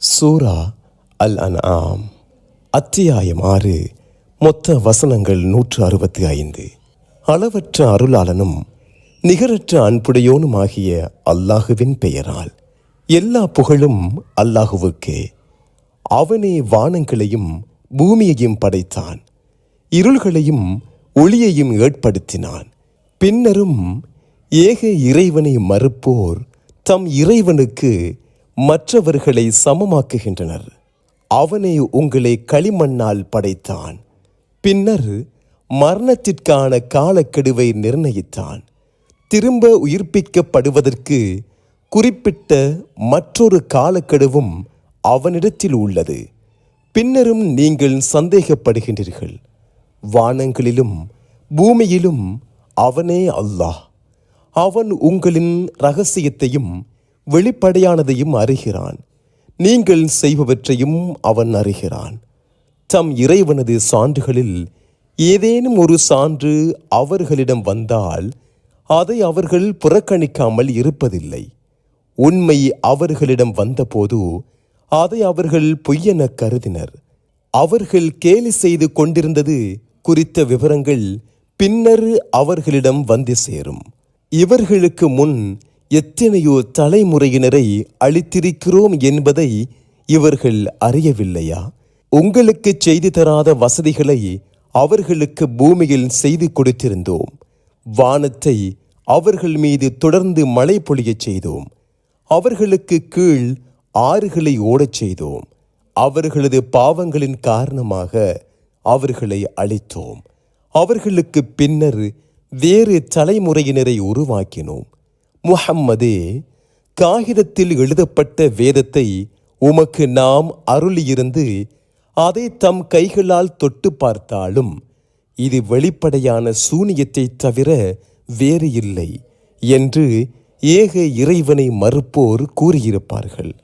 சூரா அல் அன்ஆம் அத்தியாயம் 6. மொத்த வசனங்கள் 165. அளவற்ற அருளாளனும் நிகரற்ற அன்புடையோனுமாகிய அல்லாஹுவின் பெயரால். எல்லா புகழும் அல்லாஹுவுக்கே. அவனே வானங்களையும் பூமியையும் படைத்தான், இருள்களையும் ஒளியையும் ஏற்படுத்தினான். பின்னரும் ஏக இறைவனை மறுப்போர் தம் இறைவனுக்கு மற்றவர்களை சமமாக்குகின்றனர். அவனே உங்களை களிமண்ணால் படைத்தான், பின்னர் மரணத்திற்கான காலக்கெடுவை நிர்ணயித்தான். திரும்ப உயிர்ப்பிக்கப்படுவதற்கு குறிப்பிட்ட மற்றொரு காலக்கெடுவும் அவனிடத்தில் உள்ளது. பின்னரும் நீங்கள் சந்தேகப்படுகின்றீர்கள். வானங்களிலும் பூமியிலும் அவனே அல்லாஹ். அவன் உங்களின் இரகசியத்தையும் வெளிப்படையானதையும் அறிகிறான். நீங்கள் செய்பவற்றையும் அவன் அறிகிறான். தம் இறைவனது சான்றுகளில் ஏதேனும் ஒரு சான்று அவர்களிடம் வந்தால் அதை அவர்கள் புறக்கணிக்காமல் இருப்பதில்லை. உண்மை அவர்களிடம் வந்தபோது அதை அவர்கள் பொய்யென கருதினர். அவர்கள் கேலி செய்து கொண்டிருந்தது குறித்த விவரங்கள் பின்னர் அவர்களிடம் வந்து சேரும். இவர்களுக்கு முன் எத்தனையோ தலைமுறையினரை அளித்திருக்கிறோம் என்பதை இவர்கள் அறியவில்லையா? உங்களுக்கு செய்து தராத வசதிகளை அவர்களுக்கு பூமியில் செய்து கொடுத்திருந்தோம். வானத்தை அவர்கள் மீது தொடர்ந்து மழை பொழியச் செய்தோம். அவர்களுக்கு கீழ் ஆறுகளை ஓடச் செய்தோம். அவர்களது பாவங்களின் காரணமாக அவர்களை அழித்தோம். அவர்களுக்கு பின்னர் வேறு தலைமுறையினரை உருவாக்கினோம். முஹம்மதே, காகிதத்தில் எழுதப்பட்ட வேதத்தை உமக்கு நாம் அருளியிருந்து அதை தம் கைகளால் தொட்டு பார்த்தாலும் இது வெளிப்படையான சூனியத்தை தவிர வேறு இல்லை என்று ஏக இறைவனை மறுப்போர் கூறியிருப்பார்கள்.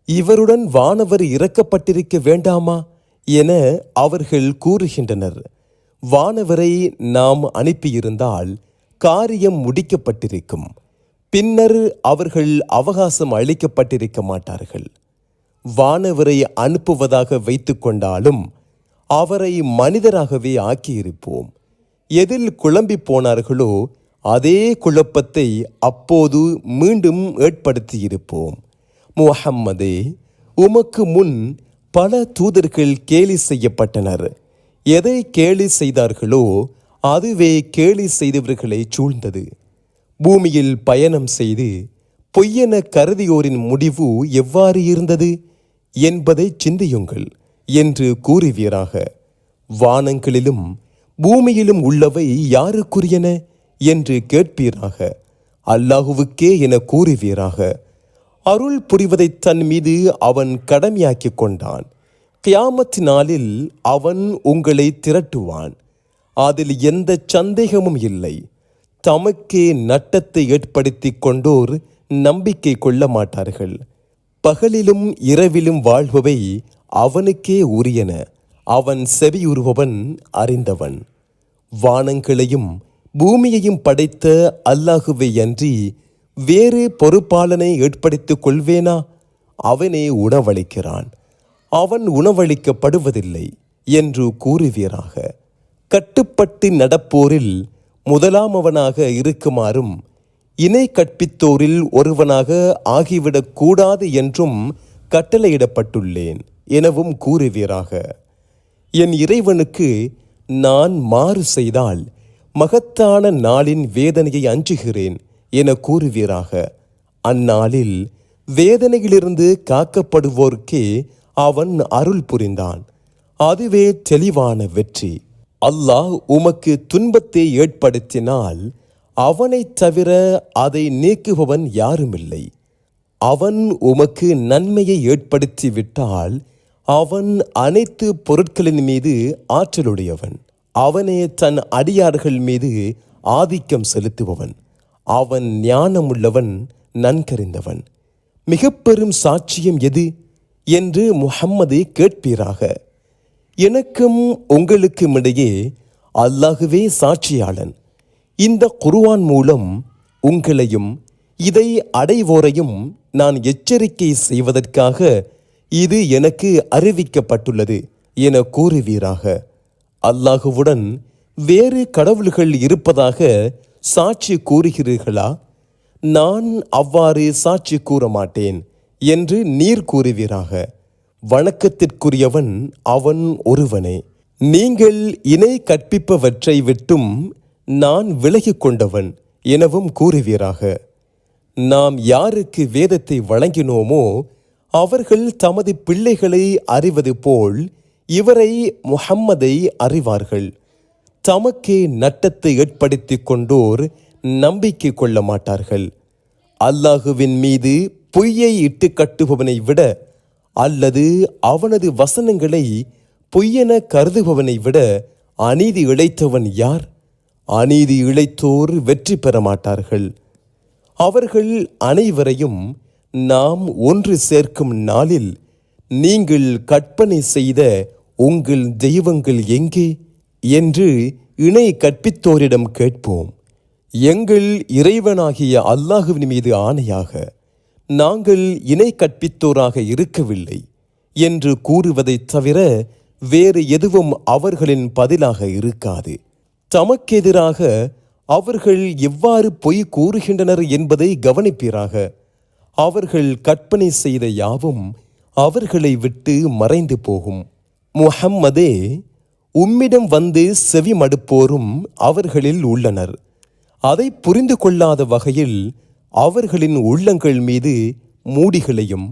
இவருடன் வானவர் இறக்கப்பட்டிருக்க வேண்டாமா என அவர்கள் கூறுகின்றனர். வானவரை நாம் அனுப்பியிருந்தால் காரியம் முடிக்கப்பட்டிருக்கும். பின்னர் அவர்கள் அவகாசம் அளிக்கப்பட்டிருக்க மாட்டார்கள். வானவரை அனுப்புவதாக வைத்து கொண்டாலும் அவரை மனிதராகவே ஆக்கியிருப்போம். எதில் குழம்பி போனார்களோ அதே குழப்பத்தை அப்போது மீண்டும் ஏற்படுத்தியிருப்போம். முஹம்மதே, உமக்கு முன் பல தூதர்கள் கேலி செய்யப்பட்டனர். எதை கேலி செய்தார்களோ அதுவே கேலி செய்தவர்களை சூழ்ந்தது. பூமியில் பயணம் செய்து பொய்யென கருதியோரின் முடிவு எவ்வாறு இருந்தது என்பதை சிந்தியுங்கள் என்று கூறுவீராக. வானங்களிலும் பூமியிலும் உள்ளவை யாருக்குரியன என்று கேட்பீராக. அல்லாஹுவுக்கே என கூறுவீராக. அருள் புரிவதை தன் மீது அவன் கடமையாக்கி கொண்டான். கியாமத் நாளில் அவன் உங்களை திரட்டுவான். அதில் எந்த சந்தேகமும் இல்லை. தமக்கே நட்டத்தை ஏற்படுத்தி கொண்டோர் நம்பிக்கை கொள்ள மாட்டார்கள். பகலிலும் இரவிலும் வாழ்பவை அவனுக்கே உரியன. அவன் செவியுறுபவன், அறிந்தவன். வானங்களையும் பூமியையும் படைத்த அல்லாஹுவை அன்றி வேறு பொறுப்பாளனை ஏற்படுத்திக் கொள்வேனா? அவனே உணவளிக்கிறான், அவன் உணவளிக்கப்படுவதில்லை என்று கூறுவீராக. கட்டுப்பட்டு நடப்போரில் முதலாமவனாக இருக்குமாறும் இணை கற்பித்தோரில் ஒருவனாக ஆகிவிடக்கூடாது என்றும் கட்டளையிடப்பட்டுள்ளேன் எனவும் கூறுவீராக. என் இறைவனுக்கு நான் மாறு செய்தால் மகத்தான நாளின் வேதனையை அஞ்சுகிறேன் என கூறுவீராக. அந்நாளில் வேதனையிலிருந்து காக்கப்படுவோர்க்கே அவன் அருள் புரிந்தான். அதுவே தெளிவான வெற்றி. அல்லாஹ் உமக்கு துன்பத்தை ஏற்படுத்தினால் அவனைத் தவிர அதை நீக்குபவன் யாருமில்லை. அவன் உமக்கு நன்மையை ஏற்படுத்தி விட்டால் அவன் அனைத்து பொருட்களின் மீது ஆற்றலுடையவன். அவனே தன் அடியார்கள் மீது ஆதிக்கம் செலுத்துபவன். அவன் ஞானமுள்ளவன், நன்கறிந்தவன். மிக பெரும் சாட்சியம் எது என்று முஹம்மதே கேட்பீராக. எனக்கும் உங்களுக்கும் இடையே அல்லாஹுவே சாட்சியாளன். இந்த குர்ஆன் மூலம் உங்களையும் இதை அடைவோரையும் நான் எச்சரிக்கை செய்வதற்காக இது எனக்கு அறிவிக்கப்பட்டுள்ளது என கூறுவீராக. அல்லாஹுவுடன் வேறு கடவுள்கள் இருப்பதாக சாட்சி கூறுகிறீர்களா? நான் அவ்வாறு சாட்சி கூற மாட்டேன் என்று நீர் கூறுவீராக. வணக்கத்திற்குரியவன் அவன் ஒருவனே. நீங்கள் இணை கற்பிப்பவற்றை விட்டும் நான் விலகிக் கொண்டவன் எனவும் கூறுவீராக. நாம் யாருக்கு வேதத்தை வழங்கினோமோ அவர்கள் தமது பிள்ளைகளை அறிவது போல் இவரை முஹம்மதை அறிவார்கள். தமக்கே நட்டத்தை ஏற்படுத்தி கொண்டோர் நம்பிக்கை கொள்ள மாட்டார்கள். அல்லாஹுவின் மீது பொய்யை இட்டு கட்டுபவனை விட அல்லது அவனது வசனங்களை பொய்யென கருதுபவனை விட அநீதி இழைத்தவன் யார்? அநீதி இழைத்தோர் வெற்றி பெற மாட்டார்கள். அவர்கள் அனைவரையும் நாம் ஒன்று சேர்க்கும் நாளில் நீங்கள் கற்பனை செய்த உங்கள் தெய்வங்கள் எங்கே என்று இணை கற்பித்தோரிடம் கேட்போம். எங்கள் இறைவனாகிய அல்லாஹுவின் மீது ஆணையாக நாங்கள் இணை கற்பித்தோராக இருக்கவில்லை என்று கூறுவதைத் தவிர வேறு எதுவும் அவர்களின் பதிலாக இருக்காது. தமக்கெதிராக அவர்கள் எவ்வாறு பொய் கூறுகின்றனர் என்பதை கவனிப்பீராக. அவர்கள் கற்பனை செய்த யாவும் அவர்களை விட்டு மறைந்து போகும். முஹம்மதே, உம்மிடம் வந்து செவி மடுப்போரும் அவர்களில் உள்ளனர். அதை புரிந்து கொள்ளாத வகையில் அவர்களின் உள்ளங்கள் மீது மூடிகளையும்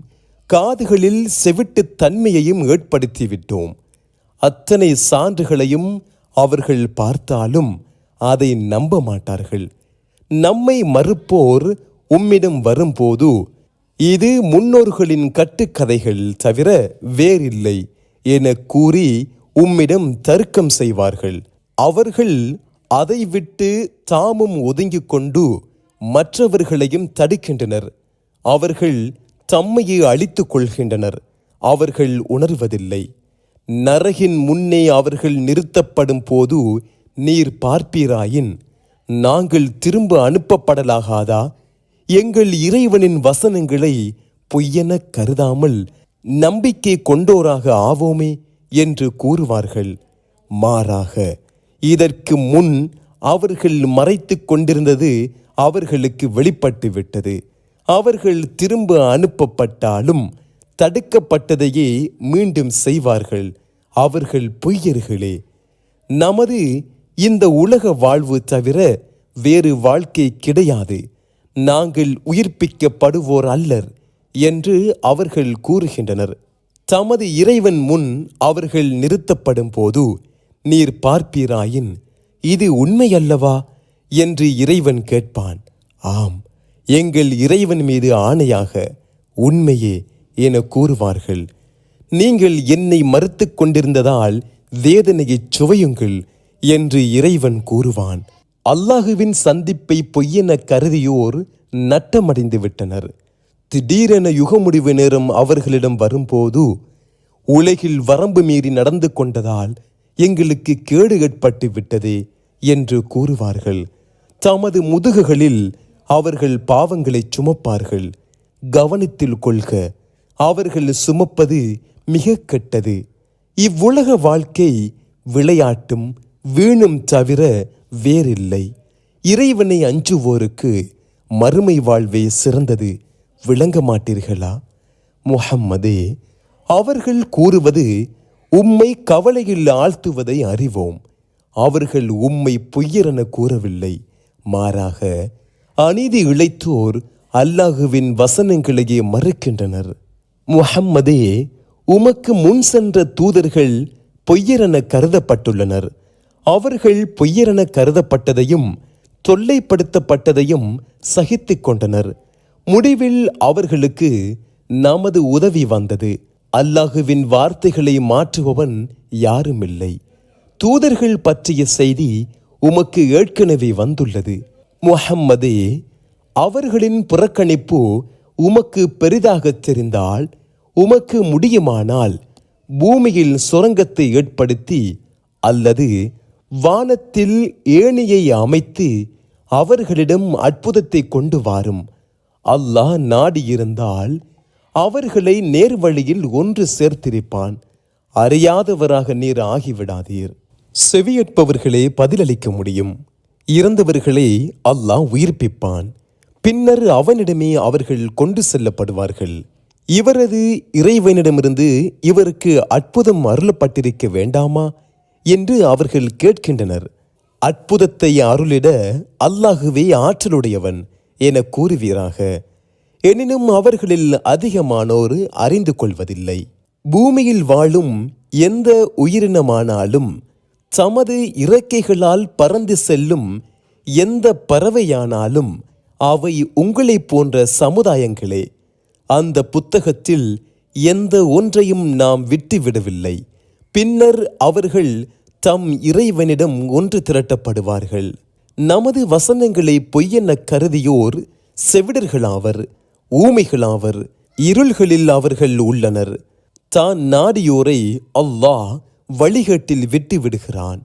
காதுகளில் செவிட்டு தன்மையையும் ஏற்படுத்திவிட்டோம். அத்தனை சான்றுகளையும் அவர்கள் பார்த்தாலும் அதை நம்ப மாட்டார்கள். நம்மை மறுப்போர் உம்மிடம் வரும்போது இது முன்னோர்களின் கட்டுக்கதைகள் தவிர வேறில்லை என கூறி உம்மிடம் தர்க்கம் செய்வார்கள். அவர்கள் அதை விட்டு தாமும் ஒதுங்கிக் கொண்டு மற்றவர்களையும் தடுக்கின்றனர். அவர்கள் தம்மையை அழித்துக் கொள்கின்றனர். அவர்கள் உணர்வதில்லை. நரகின் முன்னே அவர்கள் நிறுத்தப்படும் போது நீர் பார்ப்பீராயின், நாங்கள் திரும்ப அனுப்பப்படலாகாதா? எங்கள் இறைவனின் வசனங்களை பொய்யென கருதாமல் நம்பிக்கை கொண்டோராக ஆவோமே என்று கூறுவார்கள். மாறாக இதற்கு முன் அவர்கள் மறைத்து கொண்டிருந்தது அவர்களுக்கு வெளிப்பட்டு விட்டது. அவர்கள் திரும்ப அனுப்பப்பட்டாலும் தடுக்கப்பட்டதையே மீண்டும் செய்வார்கள். அவர்கள் பொய்யர்களே. நமது இந்த உலக வாழ்வு தவிர வேறு வாழ்க்கை கிடையாது. நாங்கள் உயிர்ப்பிக்கப்படுவோர் அல்லர் என்று அவர்கள் கூறுகின்றனர். தமது இறைவன் முன் அவர்கள் நிறுத்தப்படும் போது நீர் பார்ப்பீராயின், இது உண்மையல்லவா என்று இறைவன் கேட்பான். ஆம், எங்கள் இறைவன் மீது ஆணையாக உண்மையே என கூறுவார்கள். நீங்கள் என்னை மறுத்து கொண்டிருந்ததால் வேதனையைச் சுவையுங்கள் என்று இறைவன் கூறுவான். அல்லாஹுவின் சந்திப்பை பொய்யென கருதியோர் நட்டமடைந்து விட்டனர். திடீரென யுக முடிவு நேரம் அவர்களிடம் வரும்போது, உலகில் வரம்பு மீறி நடந்து கொண்டதால் எங்களுக்கு கேடு ஏற்பட்டு விட்டதே என்று கூறுவார்கள். தமது முதுகுகளில் அவர்கள் பாவங்களை சுமப்பார்கள். கவனத்தில் கொள்க, அவர்கள் சுமப்பது மிக கெட்டது. இவ்வுலக வாழ்க்கை விளையாட்டும் வீணும் தவிர வேறில்லை. இறைவனை அஞ்சுவோருக்கு மறுமை வாழ்வே சிறந்தது. விளங்க மாட்டீர்களா? முஹம்மதே, அவர்கள் கூறுவது உம்மை கவலையில் ஆழ்த்துவதை அறிவோம். அவர்கள் உம்மை பொய்யரென கூறவில்லை. மாறாக அநீதி இழைத்தோர் அல்லாஹுவின் வசனங்களையே மறுக்கின்றனர். முஹம்மதே, உமக்கு முன் சென்ற தூதர்கள் பொய்யரென கருதப்பட்டுள்ளனர். அவர்கள் பொய்யரென கருதப்பட்டதையும் தொல்லைப்படுத்தப்பட்டதையும் சகித்து கொண்டனர். முடிவில் அவர்களுக்கு நமது உதவி வந்தது. அல்லாஹுவின் வார்த்தைகளை மாற்றுபவன் யாருமில்லை. தூதர்கள் பற்றிய செய்தி உமக்கு ஏற்கனவே வந்துள்ளது. முஹம்மதே, அவர்களின் புறக்கணிப்பு உமக்கு பெரிதாக தெரிந்தால், உமக்கு முடியுமானால் பூமியில் சுரங்கத்தை ஏற்படுத்தி அல்லது வானத்தில் ஏணியை அமைத்து அவர்களிடம் அற்புதத்தை கொண்டு வாரும். அல்லாஹ் நாடியிருந்தால் அவர்களை நேர்வழியில் ஒன்று சேர்த்திருப்பான். அறியாதவராக நீர் ஆகிவிடாதீர். செவியேற்பவர்களே பதிலளிக்க முடியும். இறந்தவர்களே அல்லாஹ் உயிர்ப்பிப்பான். பின்னர் அவனிடமே அவர்கள் கொண்டு செல்லப்படுவார்கள். இவரது இறைவனிடமிருந்து இவருக்கு அற்புதம் அருளப்பட்டிருக்க வேண்டாமா என்று அவர்கள் கேட்கின்றனர். அற்புதத்தை அருளிட அல்லாஹுவே ஆற்றலுடையவன் என கூறுவீராக. எனினும் அவர்களில் அதிகமானோர் அறிந்து கொள்வதில்லை. பூமியில் வாழும் எந்த உயிரினமானாலும் தமது இறக்கைகளால் பறந்து செல்லும் எந்த பறவையானாலும் அவை உங்களைப் போன்ற சமுதாயங்களே. அந்த புத்தகத்தில் எந்த ஒன்றையும் நாம் விட்டுவிடவில்லை. பின்னர் அவர்கள் தம் இறைவனிடம் ஒன்று திரட்டப்படுவார்கள். நமது வசனங்களை பொய்யென கருதியோர் செவிடர்களாவர், ஊமைகளாவர். இருள்களில் அவர்கள் உள்ளனர். தான் நாடியோரை அல்லாஹ் வழிகேட்டில் விட்டு விடுகிறான்.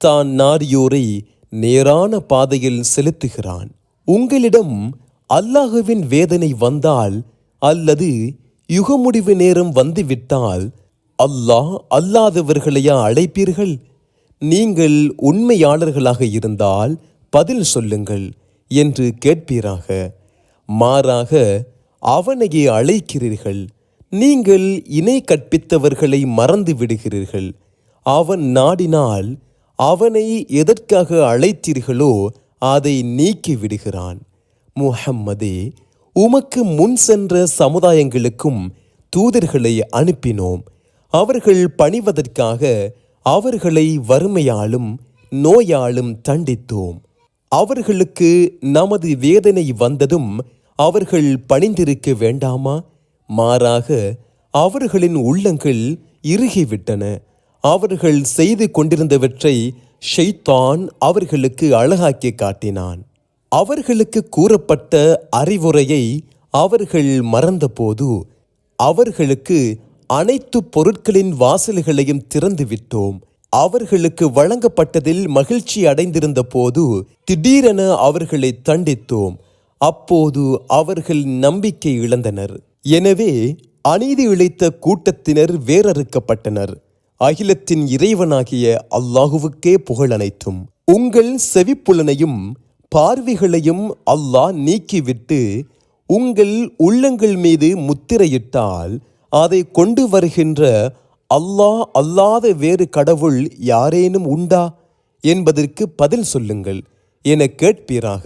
தான் நாடியோரை நேரான பாதையில் செலுத்துகிறான். உங்களிடம் அல்லாஹுவின் வேதனை வந்தால் அல்லது யுகமுடிவு நேரம் வந்துவிட்டால் அல்லாஹ் அல்லாதவர்களையா அழைப்பீர்கள்? நீங்கள் உண்மையாளர்களாக இருந்தால் பதில் சொல்லுங்கள் என்று கேட்பீராக. மாறாக அவனையே அழைக்கிறீர்கள். நீங்கள் இணை கற்பித்தவர்களை மறந்து விடுகிறீர்கள். அவன் நாடினால் அவனை எதற்காக அழைத்தீர்களோ அதை நீக்கி விடுகிறான். முஹம்மதே, உமக்கு முன் சென்ற சமுதாயங்களுக்கும் தூதர்களை அனுப்பினோம். அவர்கள் பணிவதற்காக அவர்களை வறுமையாலும் நோயாலும் தண்டித்தோம். அவர்களுக்கு நமது வேதனை வந்ததும் அவர்கள் பணிந்திருக்க வேண்டாமா? மாறாக அவர்களின் உள்ளங்கள் இறுகிவிட்டன. அவர்கள் செய்து கொண்டிருந்தவற்றை ஷைத்தான் அவர்களுக்கு அழகாக்கி காட்டினான். அவர்களுக்கு கூறப்பட்ட அறிவுரையை அவர்கள் மறந்தபோது அவர்களுக்கு அனைத்து பொருட்களின் வாசல்களையும் திறந்து விட்டோம். அவர்களுக்கு வழங்கப்பட்டதில் மகிழ்ச்சி அடைந்திருந்த போது திடீரென அவர்களை தண்டித்தோம். அப்போது அவர்கள் நம்பிக்கை இழந்தனர். எனவே அநீதி இழைத்த கூட்டத்தினர் வேறறுக்கப்பட்டனர். அகிலத்தின் இறைவனாகிய அல்லாஹுவுக்கே புகழ் அனைத்தும். உங்கள் செவிப்புலனையும் பார்வைகளையும் அல்லாஹ் நீக்கிவிட்டு உங்கள் உள்ளங்கள் மீது முத்திரையிட்டால் அதை கொண்டு வருகின்ற அல்லாஹ் அல்லாத வேறு கடவுள் யாரேனும் உண்டா என்பதற்கு பதில் சொல்லுங்கள் என கேட்பீராக.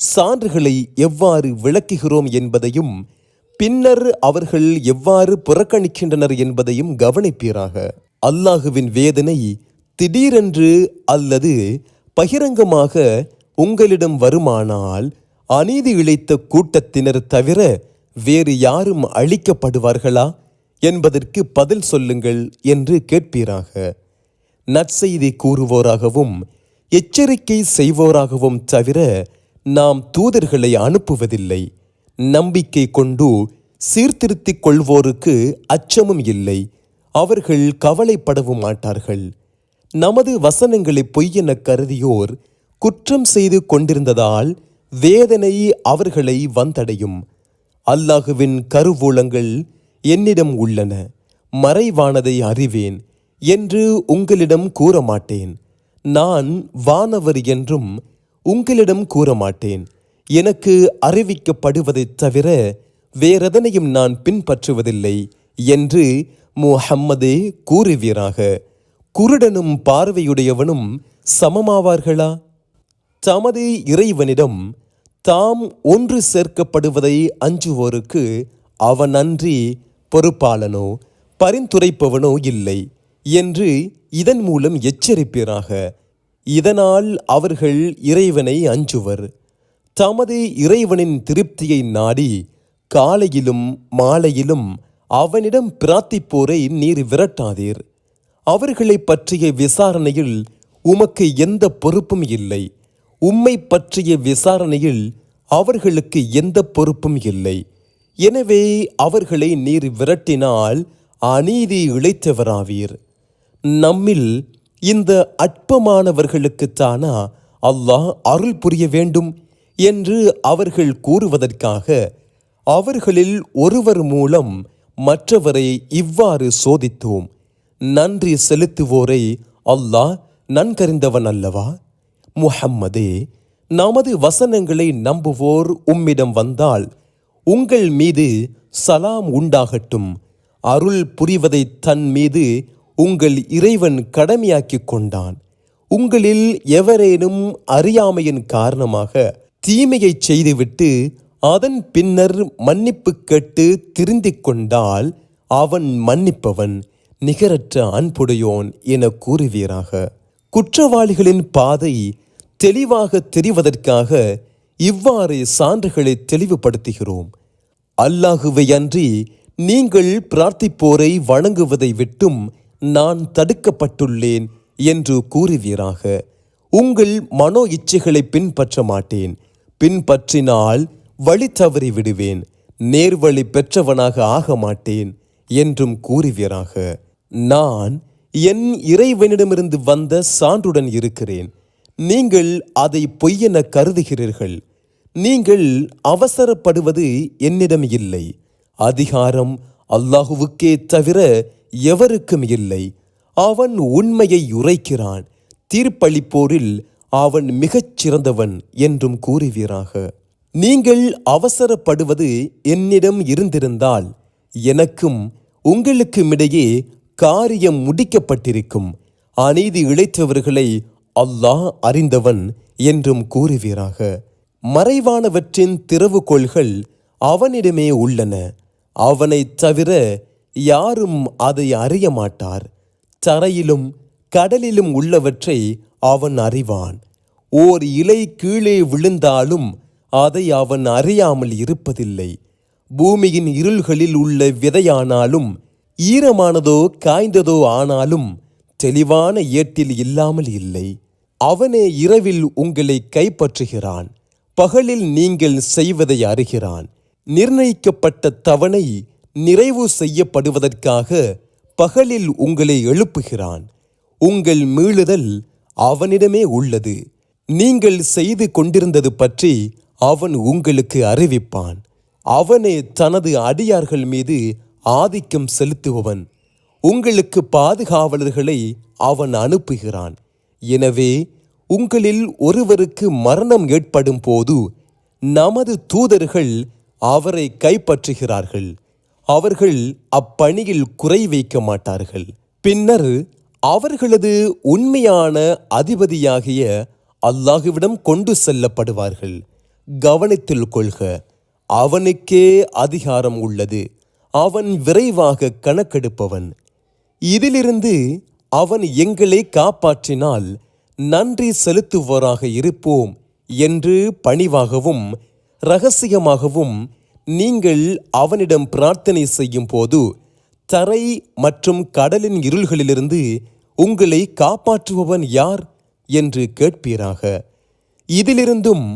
சான்றுகளை எவ்வாறு விளக்குகிறோம் என்பதையும் பின்னர் அவர்கள் எவ்வாறு புறக்கணிக்கின்றனர் என்பதையும் கவனிப்பீராக. அல்லாஹுவின் வேதனை திடீரென்று அல்லது பகிரங்கமாக உங்களிடம் வருமானால் அநீதி இழைத்த கூட்டத்தினர் தவிர வேறு யாரும் அழிக்கப்படுவார்களா என்பதற்கு பதில் சொல்லுங்கள் என்று கேட்பீராக. நற்செய்தி கூறுவோராகவும் எச்சரிக்கை செய்வோராகவும் தவிர நாம் தூதர்களை அனுப்புவதில்லை. நம்பிக்கை கொண்டு சீர்திருத்திக் கொள்வோருக்கு அச்சமும் இல்லை. அவர்கள் கவலைப்படவும் மாட்டார்கள். நமது வசனங்களை பொய்யென கருதியோர் குற்றம் செய்து கொண்டிருந்ததால் வேதனை அவர்களை வந்தடையும். அல்லாஹுவின் கருவூலங்கள் என்னிடம் உள்ளன, மறைவானதை அறிவேன் என்று உங்களிடம் கூற மாட்டேன். நான் வானவர் என்றும் உங்களிடம் கூற மாட்டேன். எனக்கு அறிவிக்கப்படுவதைத் தவிர வேறெதனையும் நான் பின்பற்றுவதில்லை என்று முஹம்மதே கூறுவீராக. குருடனும் பார்வையுடையவனும் சமமாவார்களா? தமது இறைவனிடம் தாம் ஒன்று சேர்க்கப்படுவதை அஞ்சுவோருக்கு அவன் அன்றி பொறுப்பாளனோ பரிந்துரைப்பவனோ இல்லை என்று இதன் மூலம் எச்சரிப்பீராக. இதனால் அவர்கள் இறைவனை அஞ்சுவர். தமது இறைவனின் திருப்தியை நாடி காலையிலும் மாலையிலும் அவனிடம் பிரார்த்திப்போரை நீர் விரட்டாதீர். அவர்களை பற்றிய விசாரணையில் உமக்கு எந்த பொறுப்பும் இல்லை. உம்மை பற்றிய விசாரணையில் அவர்களுக்கு எந்த பொறுப்பும் இல்லை. எனவே அவர்களை நீர் விரட்டினால் அநீதி இழைத்தவராவீர். நம்மில் இந்த அற்பமானவர்களுக்குத்தானா அல்லாஹ் அருள் புரிய வேண்டும் என்று அவர்கள் கூறுவதற்காக அவர்களில் ஒருவர் மூலம் மற்றவரை இவ்வாறு சோதித்தோம். நன்றி செலுத்துவோரை அல்லாஹ் நன்கறிந்தவன் அல்லவா? முஹம்மதே, நமது வசனங்களை நம்புவோர் உம்மிடம் வந்தால் உங்கள் மீது சலாம் உண்டாகட்டும். அருள் புரிவதை தன் மீது உங்கள் இறைவன் கடமையாக்கிக் கொண்டான். உங்களில் எவரேனும் அறியாமையின் காரணமாக தீமையை செய்துவிட்டு அதன் பின்னர் மன்னிப்பு கேட்டு திருந்திக் கொண்டால் அவன் மன்னிப்பவன், நிகரற்ற அன்புடையோன் என கூறுவீராக. குற்றவாளிகளின் பாதை தெளிவாக தெரிவதற்காக இவ்வாறு சான்றுகளை தெளிவுபடுத்துகிறோம். அல்லாஹுவை அன்றி நீங்கள் பிரார்த்திப்போரை வணங்குவதை விட்டும் நான் தடுக்கப்பட்டுள்ளேன் என்று கூறுவீராக. உங்கள் மனோ இச்சைகளை பின்பற்ற மாட்டேன். பின்பற்றினால் வழி தவறி விடுவேன். நேர்வழி பெற்றவனாக ஆக மாட்டேன் என்றும் கூறுவீராக. நான் என் இறைவனிடமிருந்து வந்த சான்றுடன் இருக்கிறேன். நீங்கள் அதை பொய்யென கருதுகிறீர்கள். நீங்கள் அவசரப்படுவது என்னிடம் இல்லை. அதிகாரம் அல்லாஹுவுக்கே தவிர எவருக்கும் இல்லை. அவன் உண்மையை உரைக்கிறான். தீர்ப்பளிப்போரில் அவன் மிகச் சிறந்தவன் என்றும் கூறுவீராக. நீங்கள் அவசரப்படுவது என்னிடம் இருந்திருந்தால் எனக்கும் உங்களுக்குமிடையே காரியம் முடிக்கப்பட்டிருக்கும். அநீதி இழைத்தவர்களை அல்லாஹ் அறிந்தவன் என்றும் கூறுவீராக. மறைவானவற்றின் திறவுகோள்கள் அவனிடமே உள்ளன. அவனைத் தவிர யாரும் அதை அறிய மாட்டார். தரையிலும் கடலிலும் உள்ளவற்றை அவன் அறிவான். ஓர் இலை கீழே விழுந்தாலும் அதை அவன் அறியாமல் இருப்பதில்லை. பூமியின் இருள்களில் உள்ள விதையானாலும் ஈரமானதோ காய்ந்ததோ ஆனாலும் தெளிவான ஏட்டில் இல்லாமல் இல்லை. அவனே இரவில் உங்களை கைப்பற்றுகிறான். பகலில் நீங்கள் செய்வதை அறிகிறான். நிர்ணயிக்கப்பட்ட தவணை நிறைவு செய்யப்படுவதற்காக பகலில் உங்களை எழுப்புகிறான். உங்கள் மீளுதல் அவனிடமே உள்ளது. நீங்கள் செய்து கொண்டிருந்தது பற்றி அவன் உங்களுக்கு அறிவிப்பான். அவனே தனது அடியார்கள் மீது ஆதிக்கம் செலுத்துபவன். உங்களுக்கு பாதுகாவலர்களை அவன் அனுப்புகிறான். எனவே உங்களில் ஒருவருக்கு மரணம் ஏற்படும் போது நமது தூதர்கள் அவரை கைப்பற்றுகிறார்கள். அவர்கள் அப்பணியில் குறை வைக்க மாட்டார்கள். பின்னர் அவர்களது உண்மையான அதிபதியாகிய அல்லாஹுவிடம் கொண்டு செல்லப்படுவார்கள். கவனத்தில் கொள்க, அவனுக்கே அதிகாரம் உள்ளது. அவன் விரைவாக கணக்கெடுப்பவன். இதிலிருந்து அவன் எங்களை காப்பாற்றினால் நன்றி செலுத்துவோராக இருப்போம் என்று பணிவாகவும் இரகசியமாகவும் நீங்கள் அவனிடம் பிரார்த்தனை செய்யும் போது தரை மற்றும் கடலின் இருள்களிலிருந்து உங்களை காப்பாற்றுபவன் யார் என்று கேட்பீராக. இதிலிருந்தும்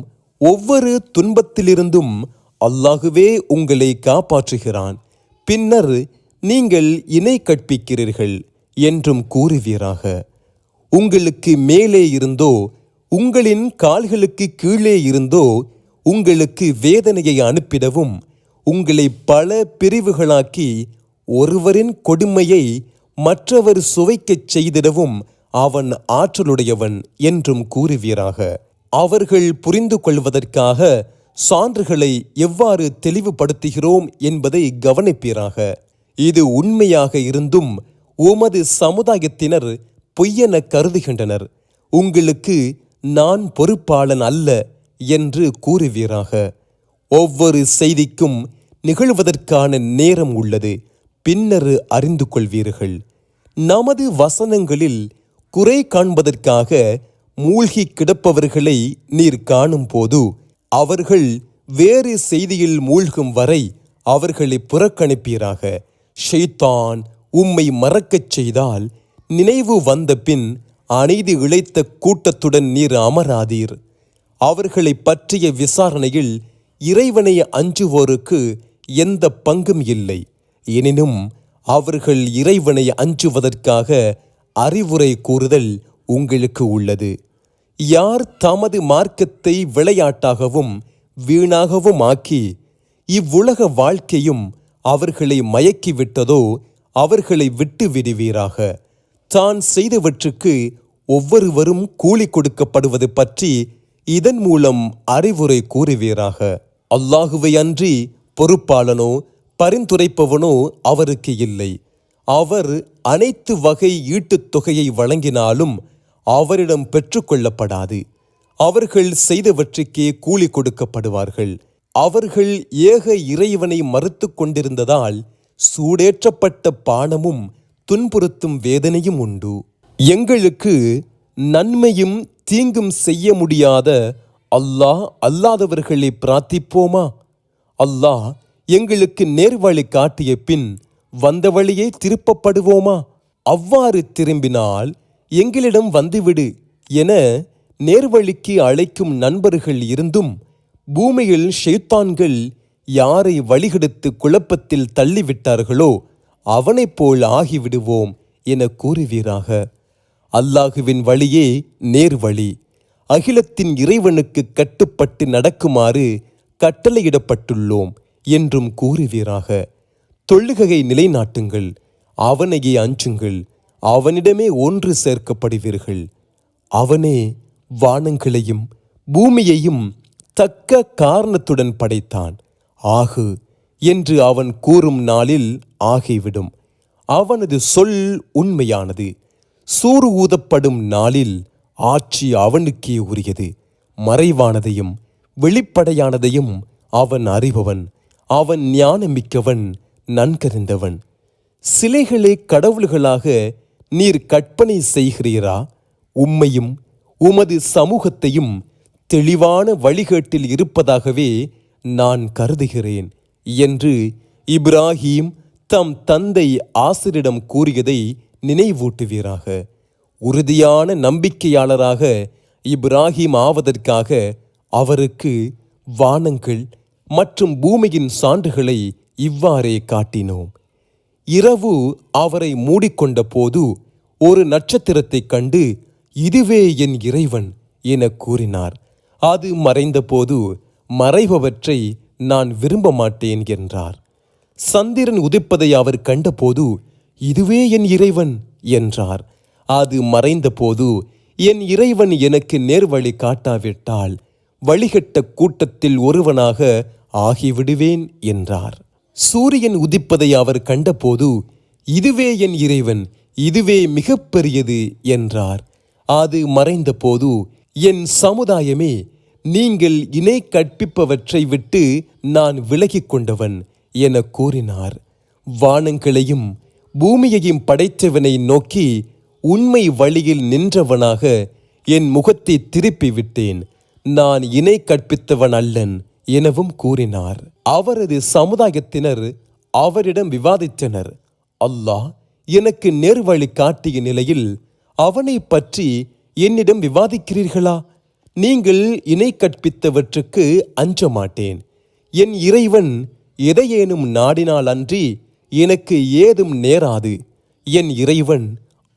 ஒவ்வொரு துன்பத்திலிருந்தும் அல்லாஹுவே உங்களை காப்பாற்றுகிறான். பின்னர் நீங்கள் இணை கற்பிக்கிறீர்கள் என்றும் கூறுவீராக. உங்களுக்கு மேலே இருந்தோ உங்களின் கால்களுக்கு கீழே இருந்தோ உங்களுக்கு வேதனையை அனுப்பிடவும் உங்களை பல பிரிவுகளாக்கி ஒருவரின் கொடுமையை மற்றவர் சுவைக்கச் செய்திடவும் அவன் ஆற்றலுடையவன் என்றும் கூறுவீராக. அவர்கள் புரிந்து கொள்வதற்காக சான்றுகளை எவ்வாறு தெளிவுபடுத்துகிறோம் என்பதை கவனிப்பீராக. இது உண்மையாக இருந்தும் உமது சமுதாயத்தினர் பொய்யென கருதுகின்றனர். உங்களுக்கு நான் பொறுப்பாளன் அல்ல என்று கூறுவீராக. ஒவ்வொரு செய்திக்கும் நிகழ்வதற்கான நேரம் உள்ளது. பின்னர் அறிந்து கொள்வீர்கள். நமது வசனங்களில் குறை காண்பதற்காக மூழ்கி கிடப்பவர்களை நீர் காணும் போது அவர்கள் வேறு செய்தியில் மூழ்கும் வரை அவர்களை புறக்கணிப்பீராக. ஷைத்தான் உம்மை மறக்கச் செய்தால் நினைவு வந்த பின் அநீதி இழைத்த கூட்டத்துடன் நீர் அமராதீர். அவர்களை பற்றிய விசாரணையில் இறைவனை அஞ்சுவோருக்கு எந்த பங்கும் இல்லை. எனினும் அவர்கள் இறைவனை அஞ்சுவதற்காக அறிவுரை கூறுதல் உங்களுக்கு உள்ளது. யார் தமது மார்க்கத்தை விளையாட்டாகவும் வீணாகவும் ஆக்கி இவ்வுலக வாழ்க்கையும் அவர்களை மயக்கிவிட்டதோ அவர்களை விட்டு விடுவீராக. தான் செய்தவற்றுக்கு ஒவ்வொருவரும் கூலி கொடுக்கப்படுவது பற்றி இதன் மூலம் அறிவுரை கூறுவீராக. அல்லாஹுவை அன்றி பொறுப்பாளனோ பரிந்துரைப்பவனோ அவருக்கு இல்லை. அவர் அனைத்து வகை ஈட்டுத் தொகையை வழங்கினாலும் அவரிடம் பெற்றுக்கொள்ளப்படாது. அவர்கள் செய்தவற்றுக்கே கூலி கொடுக்கப்படுவார்கள். அவர்கள் ஏக இறைவனை மறுத்து கொண்டிருந்ததால் சூடேற்றப்பட்ட பானமும் துன்புறுத்தும் வேதனையும் உண்டு. எங்களுக்கு நன்மையும் தீங்கும் செய்ய முடியாத அல்லாஹ் அல்லாதவர்களை பிரார்த்திப்போமா? அல்லாஹ் எங்களுக்கு நேர்வழி காட்டிய பின் வந்த வழியே திருப்பப்படுவோமா? அவ்வாறு திரும்பினால் எங்களிடம் வந்துவிடு என நேர்வழிக்கு அழைக்கும் நண்பர்கள் இருந்தும் பூமியில் ஷைத்தான்கள் யாரை வழிகெடுத்து குழப்பத்தில் தள்ளிவிட்டார்களோ அவனைப் போல் ஆகிவிடுவோம் என கூறுவீராக. அல்லாஹுவின் வழியே நேர்வழி. அகிலத்தின் இறைவனுக்கு கட்டுப்பட்டு நடக்குமாறு கட்டளையிடப்பட்டுள்ளோம் என்றும் கூறுவீராக. தொழுகையை நிலைநாட்டுங்கள், அவனையே அஞ்சுங்கள், அவனிடமே ஒன்று சேர்க்கப்படுவீர்கள். அவனே வானங்களையும் பூமியையும் தக்க காரணத்துடன் படைத்தான். ஆகு என்று அவன் கூறும் நாளில் ஆகிவிடும். அவனது சொல் உண்மையானது. சூறு ஊதப்படும் நாளில் ஆட்சி அவனுக்கே உரியது. மறைவானதையும் வெளிப்படையானதையும் அவன் அறிபவன். அவன் ஞானமிக்கவன், நன்கறிந்தவன். சிலைகளை கடவுள்களாக நீர் கற்பனை செய்கிறீரா? உம்மையும் உமது சமூகத்தையும் தெளிவான வழிகேட்டில் இருப்பதாகவே நான் கருதுகிறேன் என்று இப்ராஹீம் தம் தந்தை ஆசிரிடம் கூறியதை நினைவூட்டுவீராக. உறுதியான நம்பிக்கையாளராக இப்ராஹீம் ஆவதற்காக அவருக்கு வானங்கள் மற்றும் பூமியின் சான்றுகளை இவ்வாறே காட்டினோம். இரவு அவரை மூடிக்கொண்ட போது ஒரு நட்சத்திரத்தைக் கண்டு இதுவே என் இறைவன் என கூறினார். அது மறைந்தபோது மறைபவற்றை நான் விரும்ப மாட்டேன் என்றார். சந்திரன் உதிப்பதை அவர் கண்டபோது இதுவே என் இறைவன் என்றார். அது மறைந்தபோது என் இறைவன் எனக்கு நேர்வழி காட்டாவிட்டால் வழிகட்ட கூட்டத்தில் ஒருவனாக ஆகிவிடுவேன் என்றார். சூரியன் உதிப்பதை அவர் கண்டபோது இதுவே என் இறைவன், இதுவே மிகப்பெரியது என்றார். அது மறைந்தபோது என் சமுதாயமே, நீங்கள் இணை கற்பிப்பவற்றை விட்டு நான் விலகிக் கொண்டவன் என கூறினார். வானங்களையும் பூமியையும் படைத்தவனை நோக்கி உண்மை வழியில் நின்றவனாக என் முகத்தை திருப்பி விட்டேன், நான் இணை கற்பித்தவன் அல்லன் எனவும் கூறினார். அவரது சமுதாயத்தினர் அவரிடம் விவாதித்தனர். அல்லாஹ் எனக்கு நேர்வழி காட்டிய நிலையில் அவனை பற்றி என்னிடம் விவாதிக்கிறீர்களா? நீங்கள் இணை கற்பித்தவற்றுக்கு அஞ்ச மாட்டேன். என் இறைவன் எதையேனும் நாடினால் அன்றி எனக்கு ஏதும் நேராது. என் இறைவன்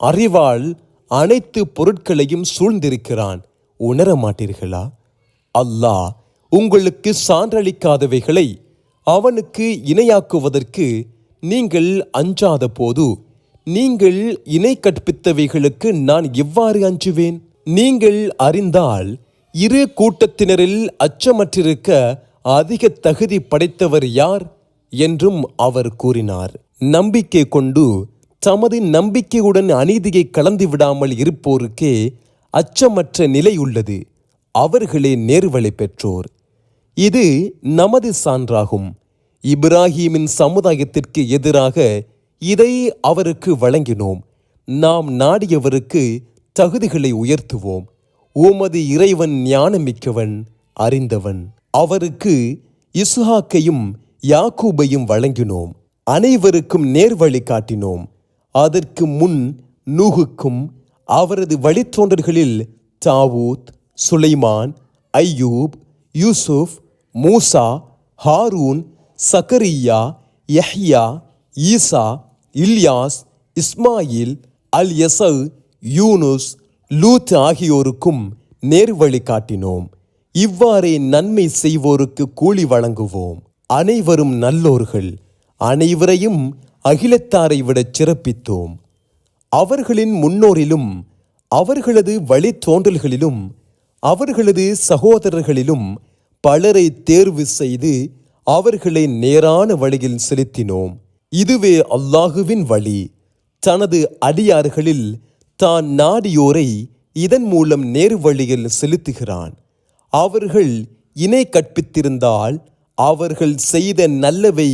அறிவால் அனைத்து பொருட்களையும் சூழ்ந்திருக்கிறான், உணர மாட்டீர்களா? அல்லாஹ் உங்களுக்கு சான்றளிக்காதவைகளை அவனுக்கு இணையாக்குவதற்கு நீங்கள் அஞ்சாத போது நீங்கள் இணை கற்பித்தவைகளுக்கு நான் எவ்வாறு அஞ்சுவேன்? நீங்கள் அறிந்தால் இரு கூட்டத்தினரில் அச்சமற்றிருக்க அதிக தகுதி படைத்தவர் யார் என்றும் அவர் கூறினார். நம்பிக்கை கொண்டு தமது நம்பிக்கையுடன் அநீதியை கலந்து விடாமல் இருப்போருக்கே அச்சமற்ற நிலை உள்ளது. அவர்களே நேர்வழி பெற்றோர். இது நமது சான்றாகும். இப்ராஹீமின் சமுதாயத்திற்கு எதிராக இதை அவருக்கு வழங்கினோம். நாம் நாடியவருக்கு தகுதிகளை உயர்த்துவோம். உமது இறைவன் ஞானமிக்கவன், அறிந்தவன். அவருக்கு இஸ்ஹாக்கையும் யாக்கூபையும் வழங்கினோம். அனைவருக்கும் நேர்வழி காட்டினோம். அதற்கு முன் நூகுக்கும் அவரது வழித்தோன்றல்களில் தாவூத், சுலைமான், ஐயூப், யூசுப், மூசா, ஹாரூன், சக்கரியா, யஹ்யா, ஈசா, இல்யாஸ், இஸ்மாயில், அல் யசவ், யூனுஸ், லூத் ஆகியோருக்கும் நேர்வழி காட்டினோம். இவ்வாறே நன்மை செய்வோருக்கு கூலி வழங்குவோம். அனைவரும் நல்லோர்கள், அனைவரையும் அகிலத்தாரை விடச் சிறப்பித்தோம். அவர்களின் முன்னோரிலும் அவர்களது வழித்தோன்றல்களிலும் அவர்களது சகோதரர்களிலும் பலரை தேர்வு செய்து அவர்களை நேரான வழியில் செலுத்தினோம். இதுவே அல்லாஹுவின் வழி. தனது அடியார்களில் தான் நாடியோரை இதன் மூலம் நேரு வழியில் செலுத்துகிறான். அவர்கள் இணை கற்பித்திருந்தால் அவர்கள் செய்த நல்லவை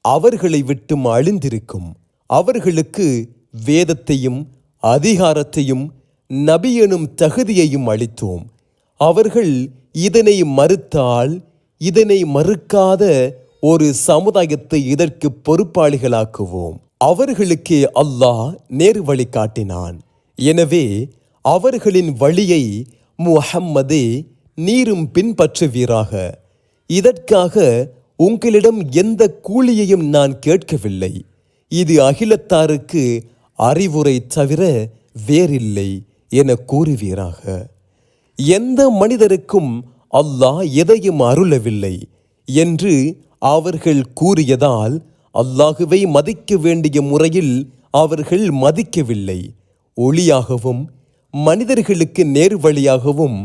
அவர்களை விட்டும் அழிந்திருக்கும். அவர்களுக்கு வேதத்தையும் அதிகாரத்தையும் நபி எனும் தகுதியையும் அளித்தோம். அவர்கள் இதனை மறுத்தால் இதனை மறுக்காத ஒரு சமுதாயத்தை இதற்கு பொறுப்பாளிகளாக்குவோம். அவர்களுக்கே அல்லாஹ் நேர் வழி காட்டினான். எனவே அவர்களின் வழியை முஹம்மதே நீரும் பின்பற்றுவீராக. இதற்காக உங்களிடம் எந்த கூலியையும் நான் கேட்கவில்லை. இது அகிலத்தாருக்கு அறிவுரை தவிர வேறில்லை என கூறுவீராக. எந்த மனிதருக்கும் அல்லாஹ் எதையும் அருளவில்லை என்று அவர்கள் கூறியதால் அல்லாஹுவை மதிக்க வேண்டிய முறையில் அவர்கள் மதிக்கவில்லை. ஒளியாகவும் மனிதர்களுக்கு நேர்வழியாகவும்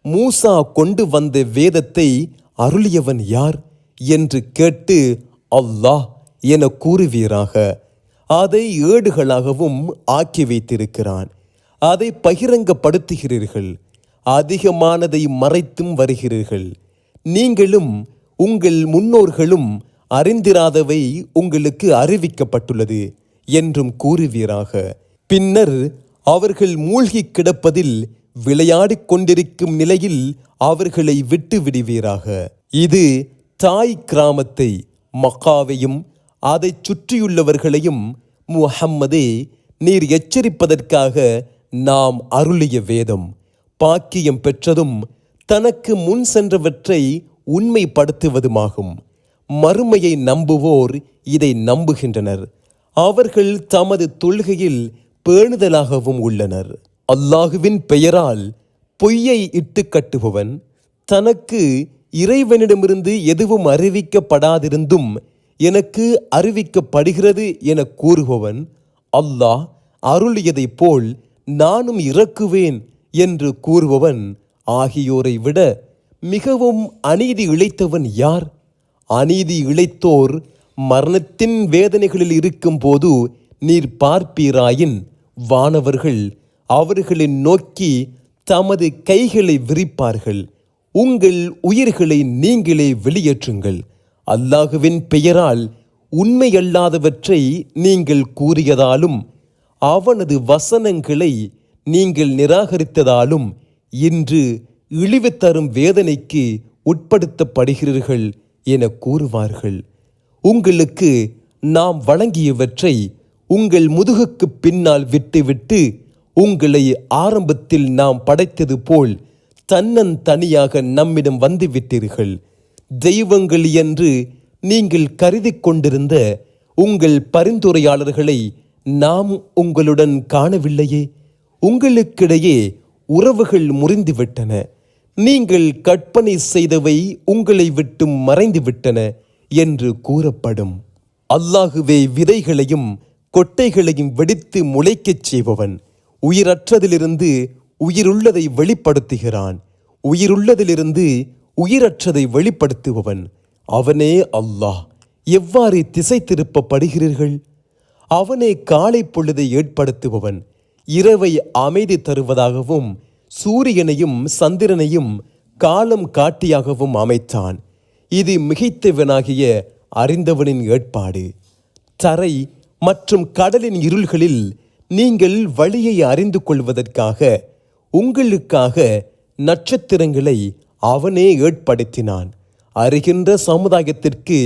மூசா கொண்டு வந்த வேதத்தை அருளியவன் யார் என்று கேட்டு அல்லாஹ் என கூறுவீராக. அதை ஏடுகளாகவும் ஆக்கி வைத்திருக்கிறான். அதை பகிரங்கப்படுத்துகிறீர்கள். அதிகமானதை மறைத்தும் வருகிறீர்கள். நீங்களும் உங்கள் முன்னோர்களும் அறிந்திராதவை உங்களுக்கு அறிவிக்கப்பட்டுள்ளது என்றும் கூறுவீராக. பின்னர் அவர்கள் மூழ்கி கிடப்பதில் விளையாடிக் கொண்டிருக்கும் நிலையில் அவர்களை விட்டு விடுவீராக. இது தாய் கிராமத்தை மக்காவையும் அதை சுற்றியுள்ளவர்களையும் முஹம்மதே நீர் எச்சரிப்பதற்காக நாம் அருளிய வேதம். பாக்கியம் பெற்றதும் தனக்கு முன் சென்றவற்றை உண்மைப்படுத்துவதுமாகும். மறுமையை நம்புவோர் இதை நம்புகின்றனர். அவர்கள் தமது தொழுகையில் பேணுதலாகவும் உள்ளனர். அல்லாஹுவின் பெயரால் பொய்யை இட்டு கட்டுபவன், தனக்கு இறைவனிடமிருந்து எதுவும் அறிவிக்கப்படாதிருந்தும் எனக்கு அறிவிக்கப்படுகிறது என கூறுபவன், அல்லாஹ் அருளியதைப் போல் நானும் இறக்குவேன் என்று கூறுபவன் ஆகியோரை விட மிகவும் அநீதி இழைத்தவன் யார்? அநீதி இழைத்தோர் மரணத்தின் வேதனைகளில் இருக்கும் போது நீர் பார்ப்பீராயின் வானவர்கள் அவர்களை நோக்கி தமது கைகளை விரிப்பார்கள். உங்கள் உயிர்களை நீங்களே வெளியேற்றுங்கள். அல்லாஹுவின் பெயரால் உண்மையல்லாதவற்றை நீங்கள் கூறியதாலும் அவனது வசனங்களை நீங்கள் நிராகரித்ததாலும் இன்று இழிவு தரும் வேதனைக்கு உட்படுத்தப்படுகிறீர்கள் என கூறுவார்கள். உங்களுக்கு நாம் வழங்கியவற்றை உங்கள் முதுகுக்கு பின்னால் விட்டுவிட்டு உங்களை ஆரம்பத்தில் நாம் படைத்தது போல் தன்னந்தனியாக நம்மிடம் வந்துவிட்டீர்கள். தெய்வங்கள் என்று நீங்கள் கருதி கொண்டிருந்த உங்கள் பரிந்துரையாளர்களை நாம் உங்களுடன் காணவில்லையே. உங்களுக்கிடையே உறவுகள் முறிந்துவிட்டன. நீங்கள் கற்பனை செய்தவை உங்களை விட்டு மறைந்துவிட்டன என்று கூறப்படும். அல்லாஹுவே விதைகளையும் கொட்டைகளையும் வெடித்து முளைக்கச் செய்பவன். உயிரற்றதிலிருந்து உயிருள்ளதை வெளிப்படுத்துகிறான். உயிருள்ளதிலிருந்து உயிரற்றதை வெளிப்படுத்துபவன் அவனே அல்லாஹ். எவ்வாறு திசை திருப்பப்படுகிறீர்கள்? அவனே காலை பொழுதை ஏற்படுத்துபவன். இரவை அமைதி தருவதாகவும் சூரியனையும் சந்திரனையும் காலம் காட்டியாகவும் அமைத்தான். இது மிகைத்தவனாகிய அறிந்தவனின் ஏற்பாடு. தரை மற்றும் கடலின் இருள்களில் நீங்கள் வழியை அறிந்து கொள்வதற்காக உங்களுக்காக நட்சத்திரங்களை அவனே ஏற்படுத்தினான். அறிகின்ற சமுதாயத்திற்கு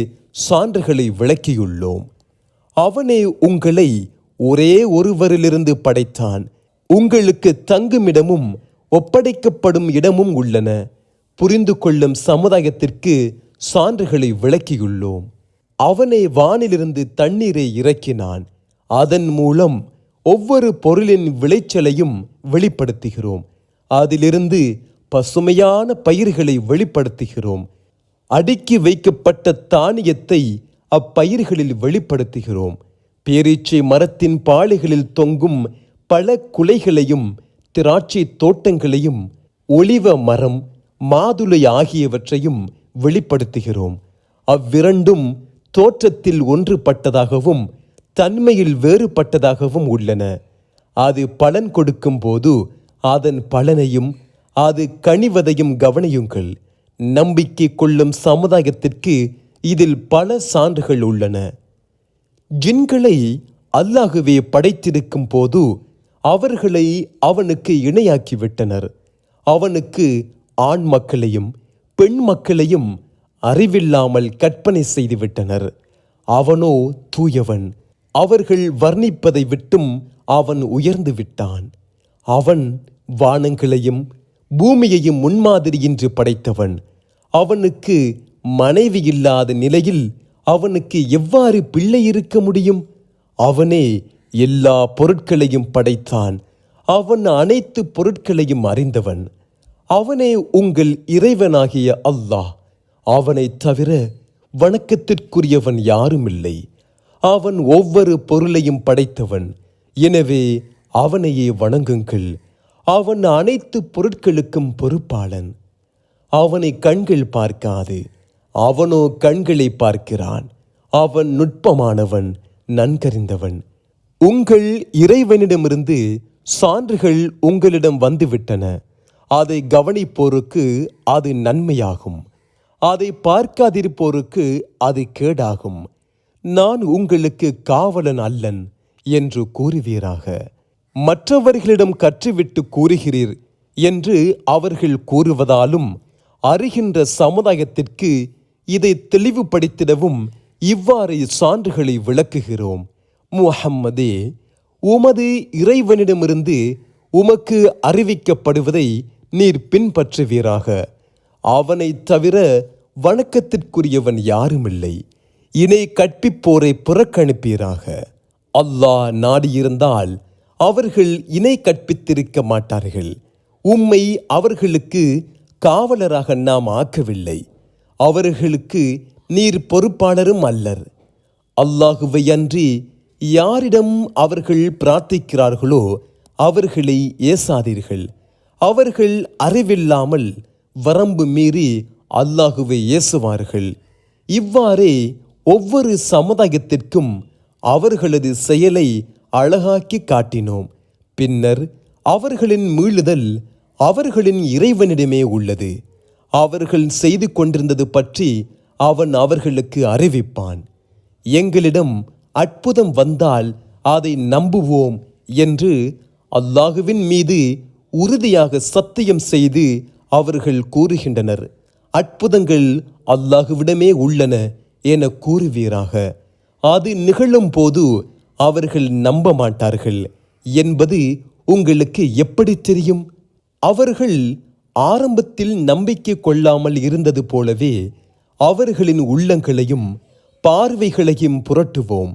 சான்றுகளை விளக்கியுள்ளோம். அவனே உங்களை ஒரே ஒருவரிலிருந்து படைத்தான். உங்களுக்கு தங்குமிடமும் ஒப்படைக்கப்படும் இடமும் உள்ளன. புரிந்து கொள்ளும் சமுதாயத்திற்கு சான்றுகளை விளக்கியுள்ளோம். அவனே வானிலிருந்து தண்ணீரை இறக்கினான். அதன் மூலம் ஒவ்வொரு பொருளின் விளைச்சலையும் வெளிப்படுத்துகிறோம். அதிலிருந்து பசுமையான பயிர்களை வெளிப்படுத்துகிறோம். அடுக்கி வைக்கப்பட்ட தானியத்தை அப்பயிர்களில் வெளிப்படுத்துகிறோம். பேரீச்சை மரத்தின் பாளைகளில் தொங்கும் பல குலைகளையும் திராட்சை தோட்டங்களையும் ஒலிவ மரம் மாதுளை ஆகியவற்றையும் வெளிப்படுத்துகிறோம். அவ்விரண்டும் தோற்றத்தில் ஒன்றுபட்டதாகவும் தன்மையில் வேறுபட்டதாகவும் உள்ளன. அது பலன் கொடுக்கும் போது அதன் பலனையும் அது கனிவதையும் கவனியுங்கள். நம்பிக்கை கொள்ளும் சமுதாயத்திற்கு இதில் பல சான்றுகள் உள்ளன. ஜின்களை அல்லாஹுவே படைத்திருக்கும் போது அவர்களை அவனுக்கு இணையாக்கிவிட்டனர். அவனுக்கு ஆண் மக்களையும் பெண் மக்களையும் அறிவில்லாமல் கற்பனை செய்துவிட்டனர். அவனோ தூயவன். அவர்கள் வர்ணிப்பதை விட்டும் அவன் உயர்ந்து விட்டான். அவன் வானங்களையும் பூமியையும் முன்மாதிரியின்றி படைத்தவன். அவனுக்கு மனைவி இல்லாத நிலையில் அவனுக்கு எவ்வாறு பிள்ளை இருக்க முடியும்? அவனே எல்லா பொருட்களையும் படைத்தான். அவன் அனைத்து பொருட்களையும் அறிந்தவன். அவனே உங்கள் இறைவனாகிய அல்லாஹ். அவனைத் தவிர வணக்கத்திற்குரியவன் யாருமில்லை. அவன் ஒவ்வொரு பொருளையும் படைத்தவன். எனவே அவனையே வணங்குங்கள். அவன் அனைத்து பொருட்களுக்கும் பொறுப்பாளன். அவனை கண்கள் பார்க்காது, அவனோ கண்களை பார்க்கிறான். அவன் நுட்பமானவன், நன்கறிந்தவன். உங்கள் இறைவனிடமிருந்து சான்றுகள் உங்களிடம் வந்துவிட்டன. அதை கவனிப்போருக்கு அது நன்மையாகும், அதை பார்க்காதிருப்போருக்கு அது கேடாகும். நான் உங்களுக்கு காவலன் அல்லன் என்று கூறுவீராக. மற்றவர்களிடம் கற்றுவிட்டு கூறுகிறீர் என்று அவர்கள் கூறுவதாலும் அறிகின்ற சமுதாயத்திற்கு இதை தெளிவுபடுத்திடவும் இவ்வாறு சான்றுகளை விளக்குகிறோம். முஹம்மதே, உமது இறைவனிடமிருந்து உமக்கு அறிவிக்கப்படுவதை நீர் பின்பற்றுவீராக. அவனை தவிர வணக்கத்திற்குரியவன் யாருமில்லை. இணை கற்பிப்போரை புறக்கணிப்பீராக. அல்லாஹ் நாடியிருந்தால் அவர்கள் இணை கற்பித்திருக்க மாட்டார்கள். உம்மை அவர்களுக்கு காவலராக நாம் ஆக்கவில்லை. அவர்களுக்கு நீர் பொறுப்பாளரும் அல்லர். அல்லாஹுவை அன்றி யாரிடம் அவர்கள் பிரார்த்திக்கிறார்களோ அவர்களை ஏசாதீர்கள். அவர்கள் அறிவில்லாமல் வரம்பு மீறி அல்லாஹுவை ஏசுவார்கள். இவ்வாறே ஒவ்வொரு சமுதாயத்திற்கும் அவர்களது செயலை அழகாக்கி காட்டினோம். பின்னர் அவர்களின் மீளுதல் அவர்களின் இறைவனிடமே உள்ளது. அவர்கள் செய்து கொண்டிருந்தது பற்றி அவன் அவர்களுக்கு அறிவிப்பான். எங்களிடம் அற்புதம் வந்தால் அதை நம்புவோம் என்று அல்லாஹுவின் மீது உறுதியாக சத்தியம் செய்து அவர்கள் கூறுகின்றனர். அற்புதங்கள் அல்லாஹுவிடமே உள்ளன என கூறுவீராக. அது நிகழும் போது அவர்கள் நம்ப மாட்டார்கள் என்பது உங்களுக்கு எப்படி தெரியும்? அவர்கள் ஆரம்பத்தில் நம்பிக்கை கொள்ளாமல் இருந்தது போலவே அவர்களின் உள்ளங்களையும் பார்வைகளையும் புரட்டுவோம்.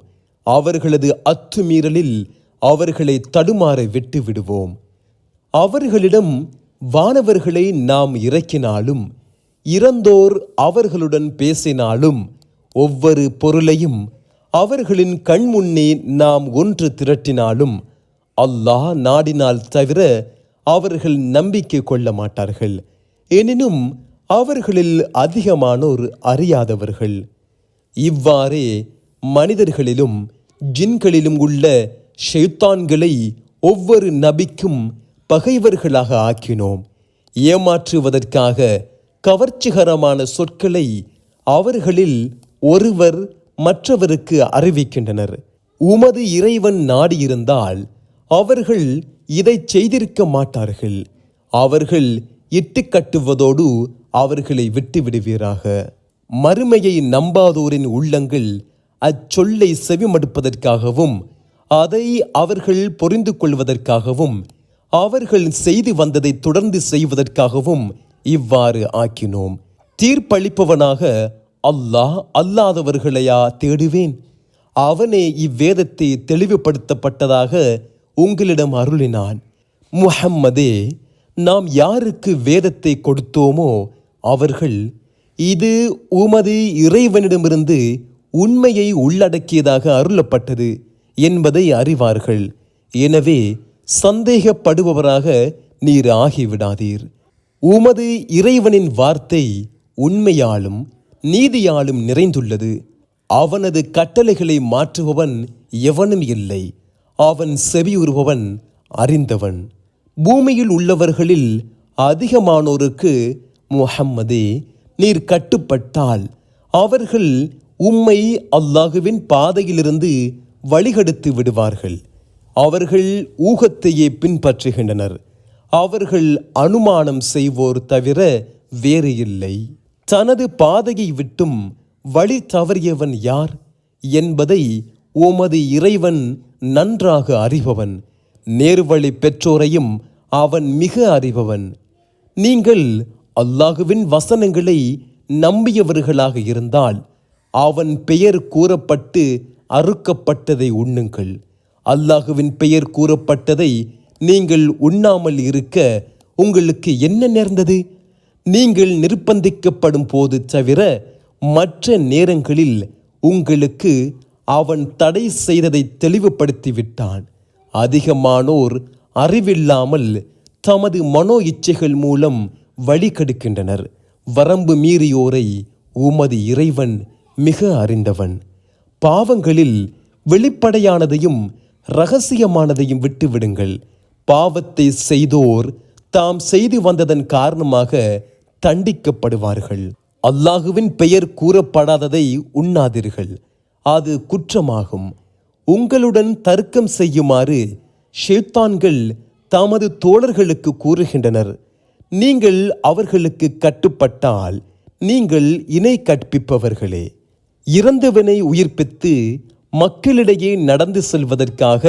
அவர்களது அத்துமீறலில் அவர்களை தடுமாற விட்டு விடுவோம். அவர்களிடம் வானவர்களை நாம் இறக்கினாலும் இறந்தோர் அவர்களுடன் பேசினாலும் ஒவ்வொரு பொருளையும் அவர்களின் கண்முன்னே நாம் ஒன்று திரட்டினாலும் அல்லாஹ் நாடினால் தவிர அவர்கள் நம்பிக்கை கொள்ள மாட்டார்கள். எனினும் அவர்களில் அதிகமானோர் அறியாதவர்கள். இவ்வாறே மனிதர்களிலும் ஜின்களிலும் உள்ள ஷைத்தான்களை ஒவ்வொரு நபிக்கும் பகைவர்களாக ஆக்கினோம். ஏமாற்றுவதற்காக கவர்ச்சிகரமான சொற்களை அவர்களில் ஒருவர் மற்றவருக்கு அறிவிக்கின்றனர். உமது இறைவன் நாடியிருந்தால் அவர்கள் இதை செய்திருக்க மாட்டார்கள். அவர்கள் இட்டு கட்டுவதோடு அவர்களை விட்டுவிடுவீராக. மறுமையை நம்பாதோரின் உள்ளங்கள் அச்சொல்லை செவிமடுப்பதற்காகவும் அதை அவர்கள் புரிந்து கொள்வதற்காகவும் அவர்கள் செய்து வந்ததை தொடர்ந்து செய்வதற்காகவும் இவ்வாறு ஆக்கினோம். தீர்ப்பளிப்பவனாக அல்லாஹ் அல்லாதவர்களையா தேடுவேன்? அவனே இவ்வேதத்தை தெளிவுபடுத்தப்பட்டதாக உங்களிடம் அருளினான். முஹம்மதே, நாம் யாருக்கு வேதத்தை கொடுத்தோமோ அவர்கள் இது உமது இறைவனிடமிருந்து உண்மையை உள்ளடக்கியதாக அருளப்பட்டது என்பதை அறிவார்கள். எனவே சந்தேகப்படுபவராக நீர் ஆகிவிடாதீர். உமது இறைவனின் வார்த்தை உண்மையாலும் நீதியாலும் நிறைந்துள்ளது. அவனது கட்டளைகளை மாற்றுபவன் எவனும் இல்லை. அவன் செவியுறுபவன், அறிந்தவன். பூமியில் உள்ளவர்களில் அதிகமானோருக்கு முஹம்மதே நீர் கட்டுப்பட்டால் அவர்கள் உம்மை அல்லாஹுவின் பாதையிலிருந்து வழிகெடுத்து விடுவார்கள். அவர்கள் ஊகத்தையே பின்பற்றுகின்றனர். அவர்கள் அனுமானம் செய்வோர் தவிர வேறு இல்லை. தனது பாதையை விட்டும் வழி தவறியவன் யார் என்பதை உமது இறைவன் நன்றாக அறிபவன். நேர்வழி பெற்றோரையும் அவன் மிக அறிபவன். நீங்கள் அல்லாஹுவின் வசனங்களை நம்பியவர்களாக இருந்தால் அவன் பெயர் கூறப்பட்டு அறுக்கப்பட்டதை உண்ணுங்கள். அல்லாஹுவின் பெயர் கூறப்பட்டதை நீங்கள் உண்ணாமல் இருக்க உங்களுக்கு என்ன நேர்ந்தது? நீங்கள் நிர்பந்திக்கப்படும் போது தவிர மற்ற நேரங்களில் உங்களுக்கு அவன் தடை செய்ததை தெளிவுபடுத்திவிட்டான். அதிகமானோர் அறிவில்லாமல் தமது மனோ இச்சைகள் மூலம் வழி கெடுக்கின்றனர். வரம்பு மீறியோரை உமது இறைவன் மிக அறிந்தவன். பாவங்களில் வெளிப்படையானதையும் இரகசியமானதையும் விட்டுவிடுங்கள். பாவத்தை செய்தோர் தாம் செய்து வந்ததன் காரணமாக தண்டிக்கப்படுவார்கள். அல்லாஹுவின் பெயர் கூறப்படாததை உண்ணாதீர்கள், அது குற்றமாகும். உங்களுடன் தர்க்கம் செய்யுமாறு ஷைத்தான்கள் தமது தோழர்களுக்கு கூறுகின்றனர். நீங்கள் அவர்களுக்கு கட்டுப்பட்டால் நீங்கள் இணை கற்பிப்பவர்களே. இறந்தவனை உயிர்ப்பித்து மக்களிடையே நடந்து செல்வதற்காக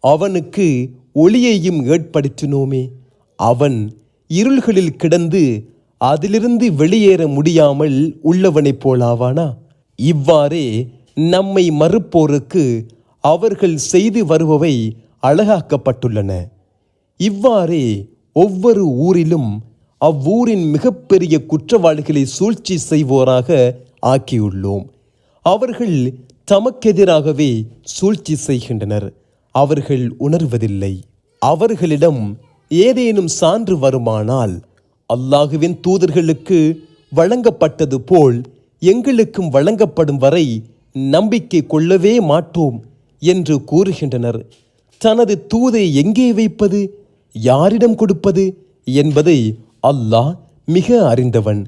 அவனுக்கு ஒளியையும் ஏற்படுத்தினோமே. அவன் இருள்களில் கிடந்து அதிலிருந்து வெளியேற முடியாமல் உள்ளவனைப் போலாவானா? இவ்வாறே நம்மை மறுப்போருக்கு அவர்கள் செய்து வருபவை அழகாக்கப்பட்டுள்ளன. இவ்வாறே ஒவ்வொரு ஊரிலும் அவ்வூரின் மிகப்பெரிய குற்றவாளிகளை சூழ்ச்சி செய்வோராக ஆக்கியுள்ளோம். அவர்கள் தமக்கெதிராகவே சூழ்ச்சி செய்கின்றனர். அவர்கள் உணர்வதில்லை. அவர்களிடம் ஏதேனும் சான்று வருமானால் அல்லாஹுவின் தூதர்களுக்கு வழங்கப்பட்டது போல் எங்களுக்கும் வழங்கப்படும் வரை நம்பிக்கை கொள்ளவே மாட்டோம் என்று கூறுகின்றனர். தனது தூதை எங்கே வைப்பது, யாரிடம் கொடுப்பது என்பதை அல்லாஹ் மிக அறிந்தவன்.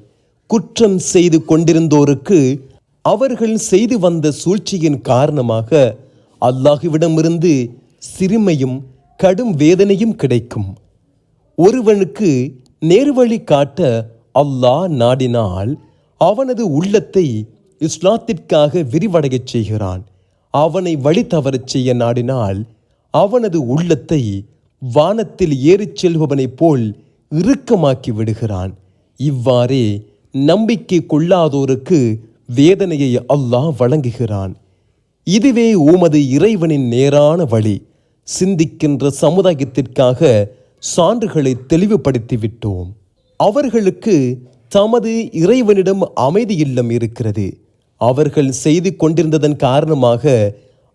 குற்றம் செய்து கொண்டிருந்தோருக்கு அவர்கள் செய்து வந்த சூழ்ச்சியின் காரணமாக அல்லாஹுவிடமிருந்து சிறுமையும் கடும் வேதனையும் கிடைக்கும். ஒருவனுக்கு நேர்வழி காட்ட அல்லாஹ் நாடினால் அவனது உள்ளத்தை இஸ்லாத்திற்காக விரிவடையச் செய்கிறான். அவனை வழி தவறச் செய்ய நாடினால் அவனது உள்ளத்தை வானத்தில் ஏறிச் செல்பவனைப் போல் இறுக்கமாக்கி விடுகிறான். இவ்வாறே நம்பிக்கை கொள்ளாதோருக்கு வேதனையை அல்லாஹ் வழங்குகிறான். இதுவே உமது இறைவனின் நேரான வழி. சிந்திக்கின்ற சமுதாயத்திற்காக சான்றுகளை தெளிவுபடுத்திவிட்டோம். அவர்களுக்கு தமது இறைவனிடம் அமைதி இல்லம் இருக்கிறது. அவர்கள் செய்து கொண்டிருந்ததன் காரணமாக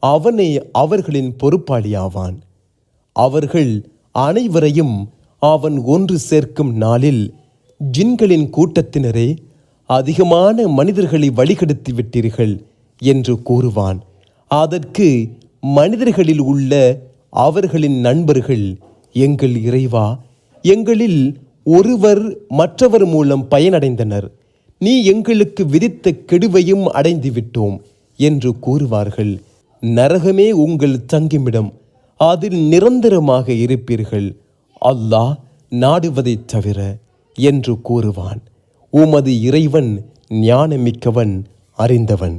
அவனே அவர்களின் பொறுப்பாளியாவான். அவர்கள் அனைவரையும் அவன் ஒன்று சேர்க்கும் நாளில் ஜின்களின் கூட்டத்தினரே, அதிகமான மனிதர்களை வழிகெடுத்து விட்டீர்கள் என்று கூறுவான். அதற்கு மனிதர்களில் உள்ள அவர்களின் நண்பர்கள், எங்கள் இறைவா, எங்களில் ஒருவர் மற்றவர் மூலம் பயனடைந்தனர். நீ எங்களுக்கு விதித்த கெடுவையும் அடைந்து விட்டோம் என்று கூறுவார்கள். நரகமே உங்கள் தங்குமிடம், அதில் நிரந்தரமாக இருப்பீர்கள், அல்லாஹ் நாடுவதைத் தவிர என்று கூறுவான். உமது இறைவன் ஞானமிக்கவன், அறிந்தவன்.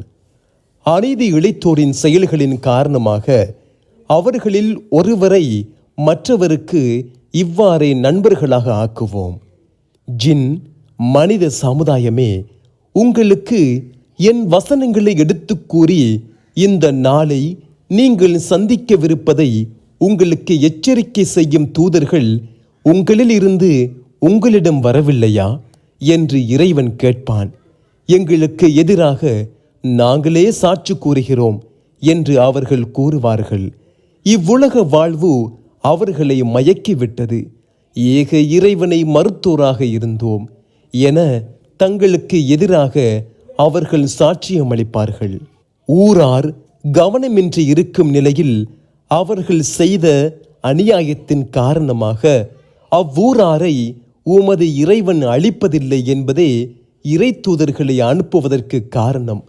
அநீதி இழைத்தோரின் செயல்களின் காரணமாக அவர்களில் ஒருவரை மற்றவருக்கு இவ்வாறே நண்பர்களாக ஆக்குவோம். ஜின் மனித சமுதாயமே, உங்களுக்கு என் வசனங்களை எடுத்து கூறி இந்த நாளை நீங்கள் சந்திக்கவிருப்பதை உங்களுக்கு எச்சரிக்கை செய்யும் தூதர்கள் உங்களில் இருந்து உங்களிடம் வரவில்லையா என்று இறைவன் கேட்பான். எங்களுக்கு எதிராக நாங்களே சாட்சி கூறுகிறோம் என்று அவர்கள் கூறுவார்கள். இவ்வுலக வாழ்வு அவர்களை மயக்கிவிட்டது. ஏக இறைவனை மறுத்தோராக இருந்தோம் என தங்களுக்கு எதிராக அவர்கள் சாட்சியம் அளிப்பார்கள். ஊரார் கவனமின்றி இருக்கும் நிலையில் அவர்கள் செய்த அநியாயத்தின் காரணமாக அவ்வூராரை உமது இறைவன் அழிப்பதில்லை என்பதே இறை தூதர்களை அனுப்புவதற்கு காரணம்.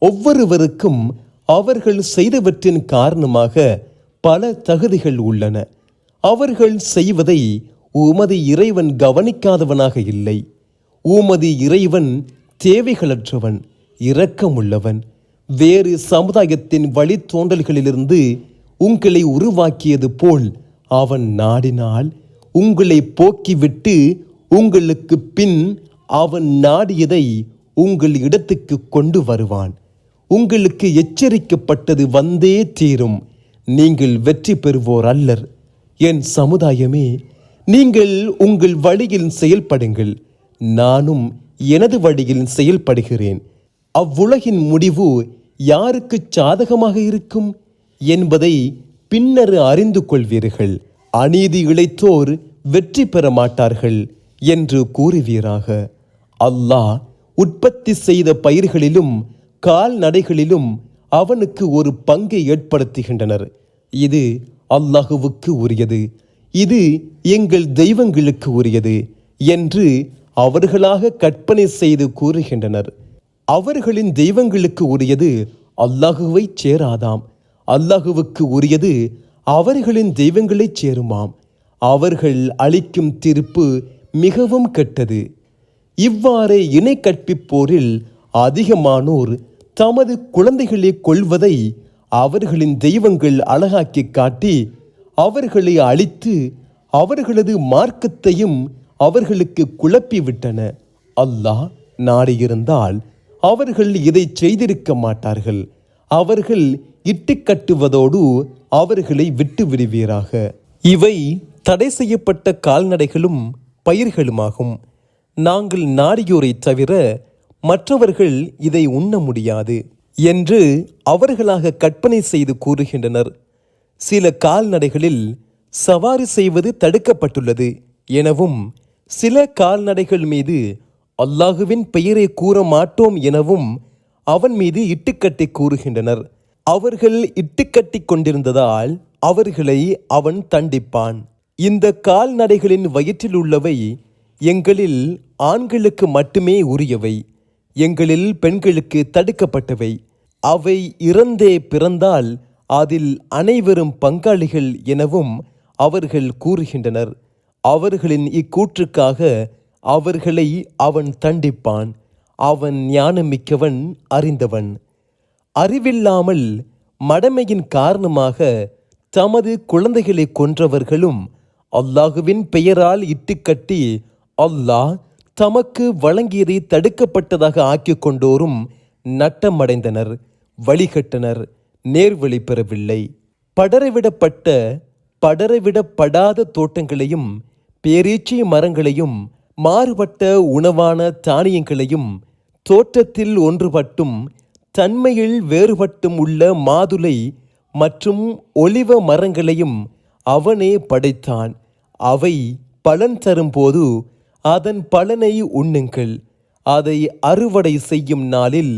ஒவ்வொருவருக்கும் அவர்கள் செய்தவற்றின் காரணமாக பல தகுதிகள் உள்ளன. அவர்கள் செய்வதை உமது இறைவன் கவனிக்காதவனாக இல்லை. உமது இறைவன் தேவைகளற்றவன், இரக்கமுள்ளவன். வேறு சமுதாயத்தின் வழித்தோன்றல்களிலிருந்து உங்களை உருவாக்கியது போல் அவன் நாடினால் உங்களை போக்கிவிட்டு உங்களுக்கு பின் அவன் நாடியதை உங்கள் இடத்துக்கு கொண்டு வருவான். உங்களுக்கு எச்சரிக்கப்பட்டது வந்தே தீரும். நீங்கள் வெற்றி பெறுவோர் அல்லர். என் சமுதாயமே, நீங்கள் உங்கள் வழியில் செயல்படுங்கள், நானும் எனது வழியில் செயல்படுகிறேன். அவ்வுலகின் முடிவு யாருக்கு சாதகமாக இருக்கும் என்பதை பின்னர் அறிந்து கொள்வீர்கள். அநீதி இழைத்தோர் வெற்றி பெற மாட்டார்கள் என்று கூறுவீராக. அல்லாஹ் உற்பத்தி செய்த பயிர்களிலும் கால்நடைகளிலும் அவனுக்கு ஒரு பங்கை ஏற்படுத்துகின்றனர். இது அல்லாஹுவுக்கு உரியது, இது எங்கள் தெய்வங்களுக்கு உரியது என்று அவர்களாக கற்பனை செய்து கூறுகின்றனர். அவர்களின் தெய்வங்களுக்கு உரியது அல்லாஹுவை சேராதாம், அல்லாஹுவுக்கு உரியது அவர்களின் தெய்வங்களை சேருமாம். அவர்கள் அளிக்கும் தீர்ப்பு மிகவும் கெட்டது. இவ்வாறே இணை கற்பிப்போரில் அதிகமானோர் தமது குழந்தைகளை கொல்வதை அவர்களின் தெய்வங்கள் அழகாக்கி காட்டி அவர்களை அழித்து அவர்களது மார்க்கத்தையும் அவர்களுக்கு குழப்பிவிட்டன. அல்லாஹ் நாடியிருந்தால் அவர்கள் இதை செய்திருக்க மாட்டார்கள். அவர்கள் இட்டுக்கட்டுவதோடு அவர்களை விட்டு விடுவீராக. இவை தடை செய்யப்பட்ட கால்நடைகளும் பயிர்களுமாகும். நாங்கள் நாடியோரை தவிர மற்றவர்கள் இதை உண்ண முடியாது என்று அவர்களாக கற்பனை செய்து கூறுகின்றனர். சில கால்நடைகளில் சவாரி செய்வது தடுக்கப்பட்டுள்ளது எனவும், சில கால்நடைகள் மீது அல்லாஹுவின் பெயரை கூற மாட்டோம் எனவும் அவன் மீது இட்டுக்கட்டி கூறுகின்றனர். அவர்கள் இட்டுக்கட்டி கொண்டிருந்ததால் அவர்களை அவன் தண்டிப்பான். இந்த கால்நடைகளின் வயிற்றில் உள்ளவை எங்களில் ஆண்களுக்கு மட்டுமே உரியவை, எங்களில் பெண்களுக்கு தடுக்கப்பட்டவை. அவை இறந்தே பிறந்தால் அதில் அனைவரும் பங்காளிகள் எனவும் அவர்கள் கூறுகின்றனர். அவர்களின் இக்கூற்றுக்காக அவர்களை அவன் தண்டிப்பான். அவன் ஞானமிக்கவன், அறிந்தவன். அறிவில்லாமல் மடமையின் காரணமாக தமது குழந்தைகளை கொன்றவர்களும் அல்லாஹுவின் பெயரால் இட்டுக்கட்டி அல்லாஹ் தமக்கு வழங்கியதை தடுக்கப்பட்டதாக ஆக்கிக் கொண்டோரும் நட்டமடைந்தனர், வழிகட்டனர், நேர்வழி பெறவில்லை. படரவிடப்படாத தோட்டங்களையும் பேரீச்சை மரங்களையும் மாறுபட்ட உணவான தானியங்களையும் தோற்றத்தில் ஒன்றுபட்டும் தன்மையில் வேறுபட்டும் உள்ள மாதுளை மற்றும் ஒலிவ மரங்களையும் அவனே படைத்தான். அவை பலன் தரும்போது அதன் பலனை உண்ணுங்கள். அதை அறுவடை செய்யும் நாளில்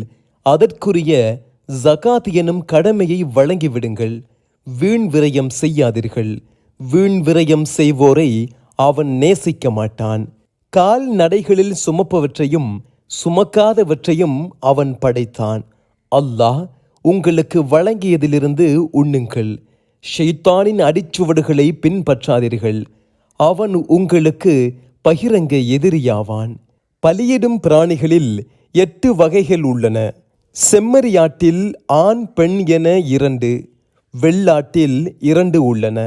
அதற்குரிய ஜகாத் எனும் கடமையை வழங்கிவிடுங்கள். வீண் விரயம் செய்யாதீர்கள். வீண் விரயம் செய்வோரை அவன் நேசிக்க மாட்டான். கால்நடைகளில் சுமப்பவற்றையும் சுமக்காதவற்றையும் அவன் படைத்தான். அல்லாஹ் உங்களுக்கு வழங்கியதிலிருந்து உண்ணுங்கள். ஷைத்தானின் அடிச்சுவடுகளை பின்பற்றாதீர்கள். அவன் உங்களுக்கு பகிரங்க எதிரியாவான். பலியிடும் பிராணிகளில் 8 வகைகள் உள்ளன. செம்மறியாட்டில் ஆண் பெண் என 2, வெள்ளாட்டில் 2 உள்ளன.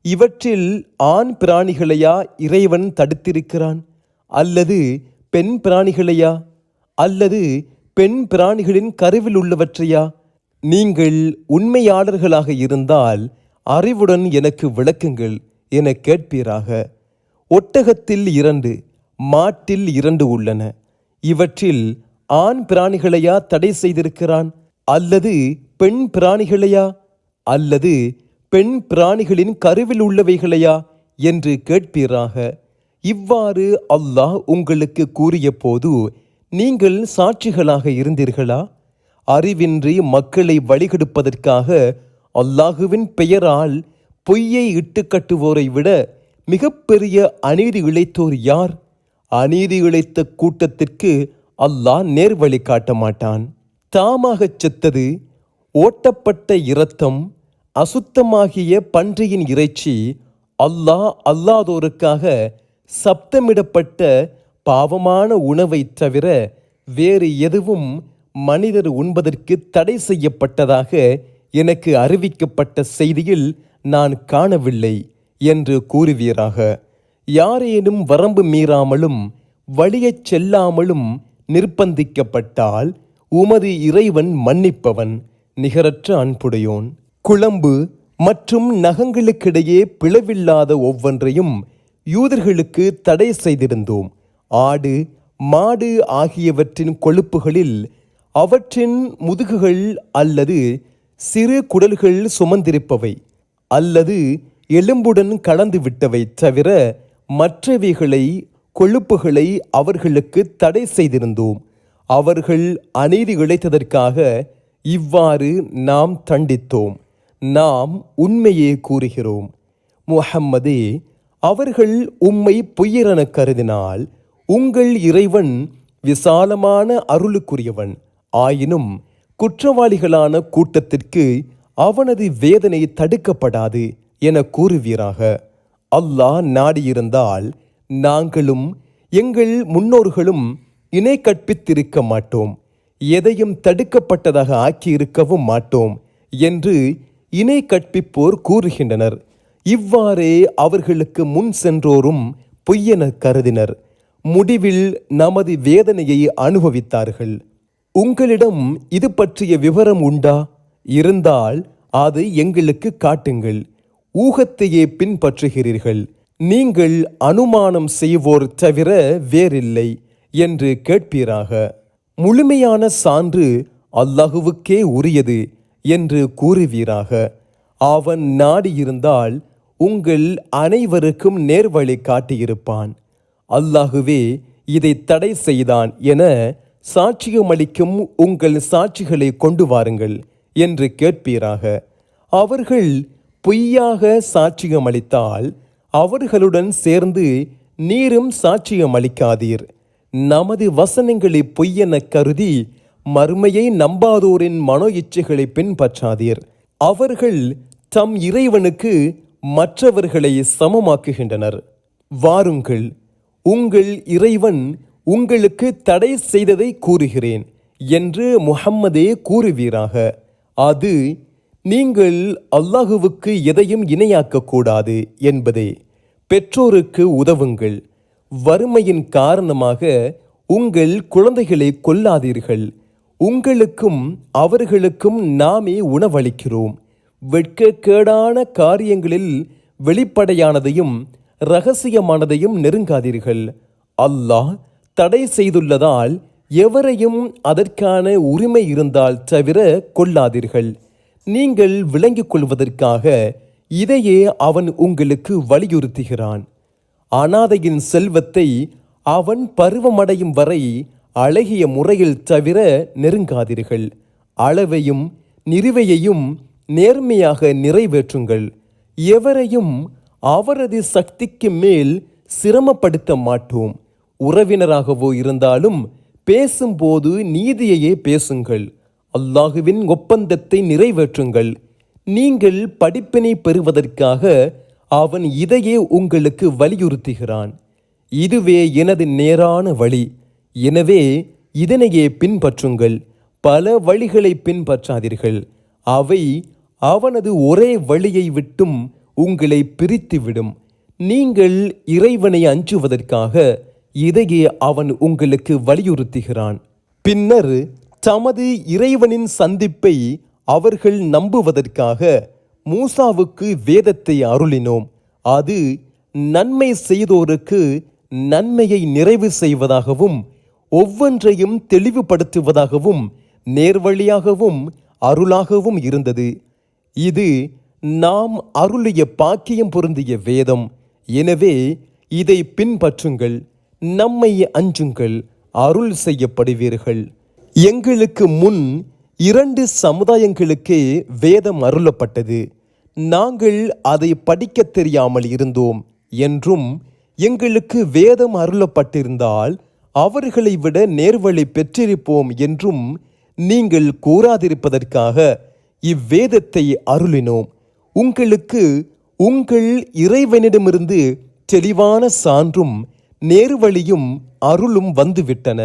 இவற்றில் ஆண் பிராணிகளையா இறைவன் தடுத்திருக்கிறான், அல்லது பெண் பிராணிகளையா, அல்லது பெண் பிராணிகளின் கருவில் உள்ளவற்றையா? நீங்கள் உண்மையாளர்களாக இருந்தால் அறிவுடன் எனக்கு விளக்குங்கள் என கேட்பீராக. ஒட்டகத்தில் 2, மாட்டில் 2 உள்ளன. இவற்றில் ஆண் பிராணிகளையா தடை செய்திருக்கிறான், அல்லது பெண் பிராணிகளையா, அல்லது பெண் பிராணிகளின் கருவில் உள்ளவைகளையா என்று கேட்பீராக. இவ்வாறு அல்லாஹ் உங்களுக்கு கூறிய போது நீங்கள் சாட்சிகளாக இருந்தீர்களா? அறிவின்றி மக்களை வழிகெடுப்பதற்காக அல்லாஹுவின் பெயரால் பொய்யை இட்டு கட்டுவோரை விட மிகப்பெரிய அநீதி இழைத்தோர் யார்? அநீதி இழைத்த கூட்டத்திற்கு அல்லாஹ் நேர்வழி காட்ட மாட்டான். தாமாகச் செத்தது, ஓட்டப்பட்ட இரத்தம், அசுத்தமாகிய பன்றியின் இறைச்சி, அல்லாஹ் அல்லாதோருக்காக சப்தமிடப்பட்ட பாவமான உணவை தவிர வேறு எதுவும் மனிதர் உண்பதற்கு தடை செய்யப்பட்டதாக எனக்கு அறிவிக்கப்பட்ட செய்தியில் நான் காணவில்லை என்று கூறுவீராக. யாரேனும் வரம்பு மீறாமலும் வழியச் செல்லாமலும் நிர்பந்திக்கப்பட்டால் உமது இறைவன் மன்னிப்பவன், நிகரற்ற அன்புடையோன். குழம்பு மற்றும் நகங்களுக்கிடையே பிளவில்லாத ஒவ்வொன்றையும் யூதர்களுக்கு தடை செய்திருந்தோம். ஆடு, மாடு ஆகியவற்றின் கொழுப்புகளில் அவற்றின் முதுகுகள் அல்லது சிறு குடல்கள் சுமந்திருப்பவை அல்லது எலும்புடன் கலந்து விட்டவை தவிர மற்றவைகளை கொழுப்புகளை அவர்களுக்கு தடை செய்திருந்தோம். அவர்கள் அநீதி இழைத்ததற்காக இவ்வாறு நாம் தண்டித்தோம். நாம் உண்மையே கூறுகிறோம். முஹம்மதே, அவர்கள் உம்மை பொய்யரென கருதினால் உங்கள் இறைவன் விசாலமான அருளுக்குரியவன். ஆயினும் குற்றவாளிகளான கூட்டத்திற்கு அவனது வேதனை தடுக்கப்படாது என கூறுவீராக. அல்லாஹ் நாடியிருந்தால் நாங்களும் எங்கள் முன்னோர்களும் இணை கற்பித்திருக்க மாட்டோம், எதையும் தடுக்கப்பட்டதாக ஆக்கியிருக்கவும் மாட்டோம் என்று இணை கற்பிப்போர் கூறுகின்றனர். இவ்வாறே அவர்களுக்கு முன் சென்றோரும் பொய்யென கருதினர். முடிவில் நமது வேதனையை அனுபவித்தார்கள். உங்களிடம் இது பற்றிய விவரம் உண்டா? இருந்தால் அது எங்களுக்கு காட்டுங்கள். ஊகத்தையே பின்பற்றுகிறீர்கள், நீங்கள் அனுமானம் செய்வோர் தவிர வேறில்லை என்று கேட்பீராக. முழுமையான சான்று அல்லாஹுவுக்கே உரியது என்று கூறுவீராக. அவன் நாடியிருந்தால் உங்கள் அனைவருக்கும் நேர்வழி காட்டியிருப்பான். அல்லாஹுவே இதை தடை செய்தான் என சாட்சியமளிக்கும் உங்கள் சாட்சிகளை கொண்டு வாருங்கள் என்று கேட்பீராக. அவர்கள் பொய்யாக சாட்சியமளித்தால் அவர்களுடன் சேர்ந்து நீரும் சாட்சியமளிக்காதீர். நமது வசனங்களை பொய்யென கருதி மறுமையை நம்பாதோரின் மனோ இச்சைகளை பின்பற்றாதீர். அவர்கள் தம் இறைவனுக்கு மற்றவர்களை சமமாக்குகின்றனர். வாருங்கள், உங்கள் இறைவன் உங்களுக்கு தடை செய்ததை கூறுகிறேன் என்று முஹம்மதே கூறுவீராக. அது நீங்கள் அல்லாஹுவுக்கு எதையும் இணையாக்கக்கூடாது என்பதே. பெற்றோருக்கு உதவுங்கள். வறுமையின் காரணமாக உங்கள் குழந்தைகளை கொல்லாதீர்கள். உங்களுக்கும் அவர்களுக்கும் நாமே உணவளிக்கிறோம். வெட்கக்கேடான காரியங்களில் வெளிப்படையானதையும் இரகசியமானதையும் நெருங்காதீர்கள். அல்லாஹ் தடை செய்துள்ளதால் எவரையும் அதற்கான உரிமை இருந்தால் தவிர கொல்லாதீர்கள். நீங்கள் விளங்கிக் கொள்வதற்காக இதையே அவன் உங்களுக்கு வலியுறுத்துகிறான். அனாதையின் செல்வத்தை அவன் பருவமடையும் வரை அழகிய முறையில் தவிர நெருங்காதீர்கள். அளவையும் நிறுவையையும் நேர்மையாக நிறைவேற்றுங்கள். எவரையும் அவரது சக்திக்கு மேல் சிரமப்படுத்த மாட்டோம். உறவினராகவோ இருந்தாலும் பேசும்போது நீதியையே பேசுங்கள். அல்லாஹுவின் ஒப்பந்தத்தை நிறைவேற்றுங்கள். நீங்கள் படிப்பினை பெறுவதற்காக அவன் இதையே உங்களுக்கு வலியுறுத்துகிறான். இதுவே எனது நேரான வழி, எனவே இதனையே பின்பற்றுங்கள். பல வழிகளை பின்பற்றாதீர்கள். அவை அவனது ஒரே வழியை விட்டும் உங்களை பிரித்துவிடும். நீங்கள் இறைவனை அஞ்சுவதற்காக இதையே அவன் உங்களுக்கு வலியுறுத்துகிறான். பின்னர் தமது இறைவனின் சந்திப்பை அவர்கள் நம்புவதற்காக மூசாவுக்கு வேதத்தை அருளினோம். அது நன்மை செய்தோருக்கு நன்மையை நிறைவு செய்வதாகவும் ஒவ்வொன்றையும் தெளிவுபடுத்துவதாகவும் நேர்வழியாகவும் அருளாகவும் இருந்தது. இது நாம் அருளிய பாக்கியம் பொருந்திய வேதம். எனவே இதை பின்பற்றுங்கள், நம்மை அஞ்சுங்கள், அருள் செய்யப்படுவீர்கள். எங்களுக்கு முன் 2 சமுதாயங்களுக்கே வேதம் அருளப்பட்டது. நாங்கள் அதை படிக்கத் தெரியாமல் இருந்தோம் என்றும், எங்களுக்கு வேதம் அருளப்பட்டிருந்தால் அவர்களை விட நேர்வழி பெற்றிருப்போம் என்றும் நீங்கள் கூறாதிருப்பதற்காக இவ்வேதத்தை அருளினோம். உங்களுக்கு உங்கள் இறைவனிடமிருந்து தெளிவான சான்றும் நேர்வழியும் அருளும் வந்துவிட்டன.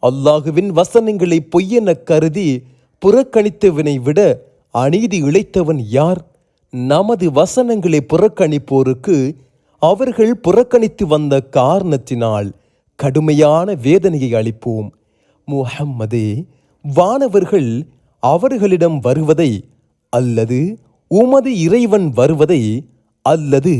அல்லாஹுவின் வசனங்களை பொய்யென கருதி புறக்கணித்தவனை விட அநீதி இழைத்தவன் யார்? நமது வசனங்களை புறக்கணிப்போருக்கு அவர்கள் புறக்கணித்து வந்த காரணத்தினால் கடுமையான வேதனையை அளிப்போம். முஹம்மதே, வானவர்கள் அவர்களிடம் வருவதை அல்லது உமது இறைவன் வருவதை அல்லது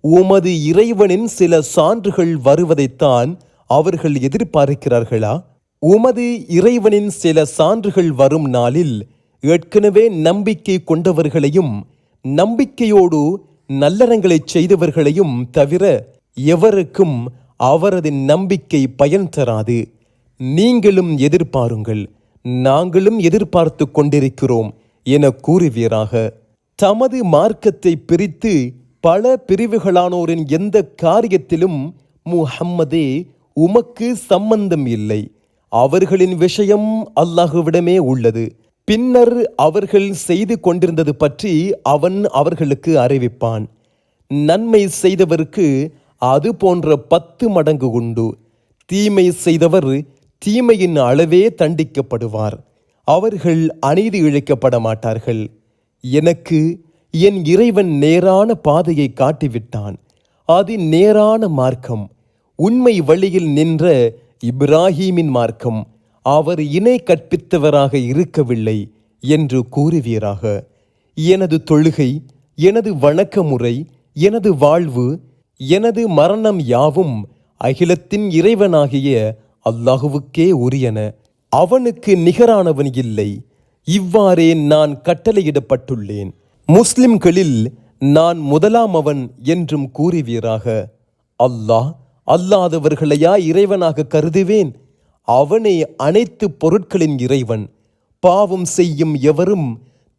உமது இறைவனின் சில சான்றுகள் வருவதைத்தான் அவர்கள் எதிர்பார்க்கிறார்களா? உமது இறைவனின் சில சான்றுகள் வரும் நாளில் ஏற்கனவே நம்பிக்கை கொண்டவர்களையும் நம்பிக்கையோடு நல்லறங்களை செய்தவர்களையும் தவிர எவருக்கும் அவரது நம்பிக்கை பயன் தராது. நீங்களும் எதிர்பாருங்கள், நாங்களும் எதிர்பார்த்து கொண்டிருக்கிறோம் என கூறுவீராக. தமது மார்க்கத்தை பிரித்து பல பிரிவுகளானோரின் எந்த காரியத்திலும் முஹம்மதே உமக்கு சம்பந்தம் இல்லை. அவர்களின் விஷயம் அல்லாஹுவிடமே உள்ளது. பின்னர் அவர்கள் செய்து கொண்டிருந்தது பற்றி அவன் அவர்களுக்கு அறிவிப்பான். நன்மை செய்தவருக்கு அது போன்ற 10 மடங்கு உண்டு. தீமை செய்தவர் தீமையின் அளவே தண்டிக்கப்படுவார். அவர்கள் அநீதி இழைக்கப்பட மாட்டார்கள். எனக்கு என் இறைவன் நேரான பாதையை காட்டிவிட்டான். அது நேரான மார்க்கம், உண்மை வழியில் நின்ற இப்ராஹீமின் மார்க்கம். அவர் இணை கற்பித்தவராக இருக்கவில்லை என்று கூறுவீராக. எனது தொழுகை, எனது வணக்க முறை, எனது வாழ்வு, எனது மரணம் யாவும் அகிலத்தின் இறைவனாகிய அல்லாஹுவுக்கே உரியன. அவனுக்கு நிகரானவன் இல்லை. இவ்வாறே நான் கட்டளையிடப்பட்டுள்ளேன். முஸ்லிம்களில் நான் முதலாமவன் என்றும் கூறுவீராக. அல்லாஹ் அல்லாதவர்களையா இறைவனாக கருதுவேன்? அவனே அனைத்து பொருட்களின் இறைவன். பாவம் செய்யும் எவரும்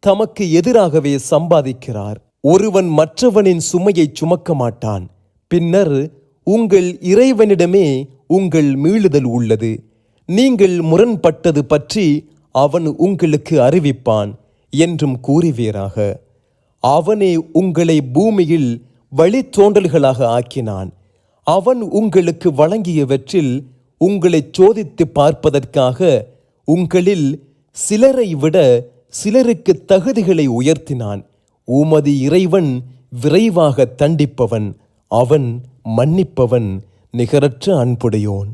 தமக்கு எதிராகவே சம்பாதிக்கிறார். ஒருவன் மற்றவனின் சுமையை சுமக்க மாட்டான். பின்னர் உங்கள் இறைவனிடமே உங்கள் மீளுதல் உள்ளது. நீங்கள் முரண்பட்டது பற்றி அவன் உங்களுக்கு அறிவிப்பான் என்றும் கூறுவீராக. அவனே உங்களை பூமியில் வழித்தோன்றல்களாக ஆக்கினான். அவன் உங்களுக்கு வழங்கியவற்றில் உங்களை சோதித்து பார்ப்பதற்காக உங்களில் சிலரை விட சிலருக்கு தகுதிகளை உயர்த்தினான். உமது இறைவன் விரைவாக தண்டிப்பவன், அவன் மன்னிப்பவன், நிகரற்ற அன்புடையோன்.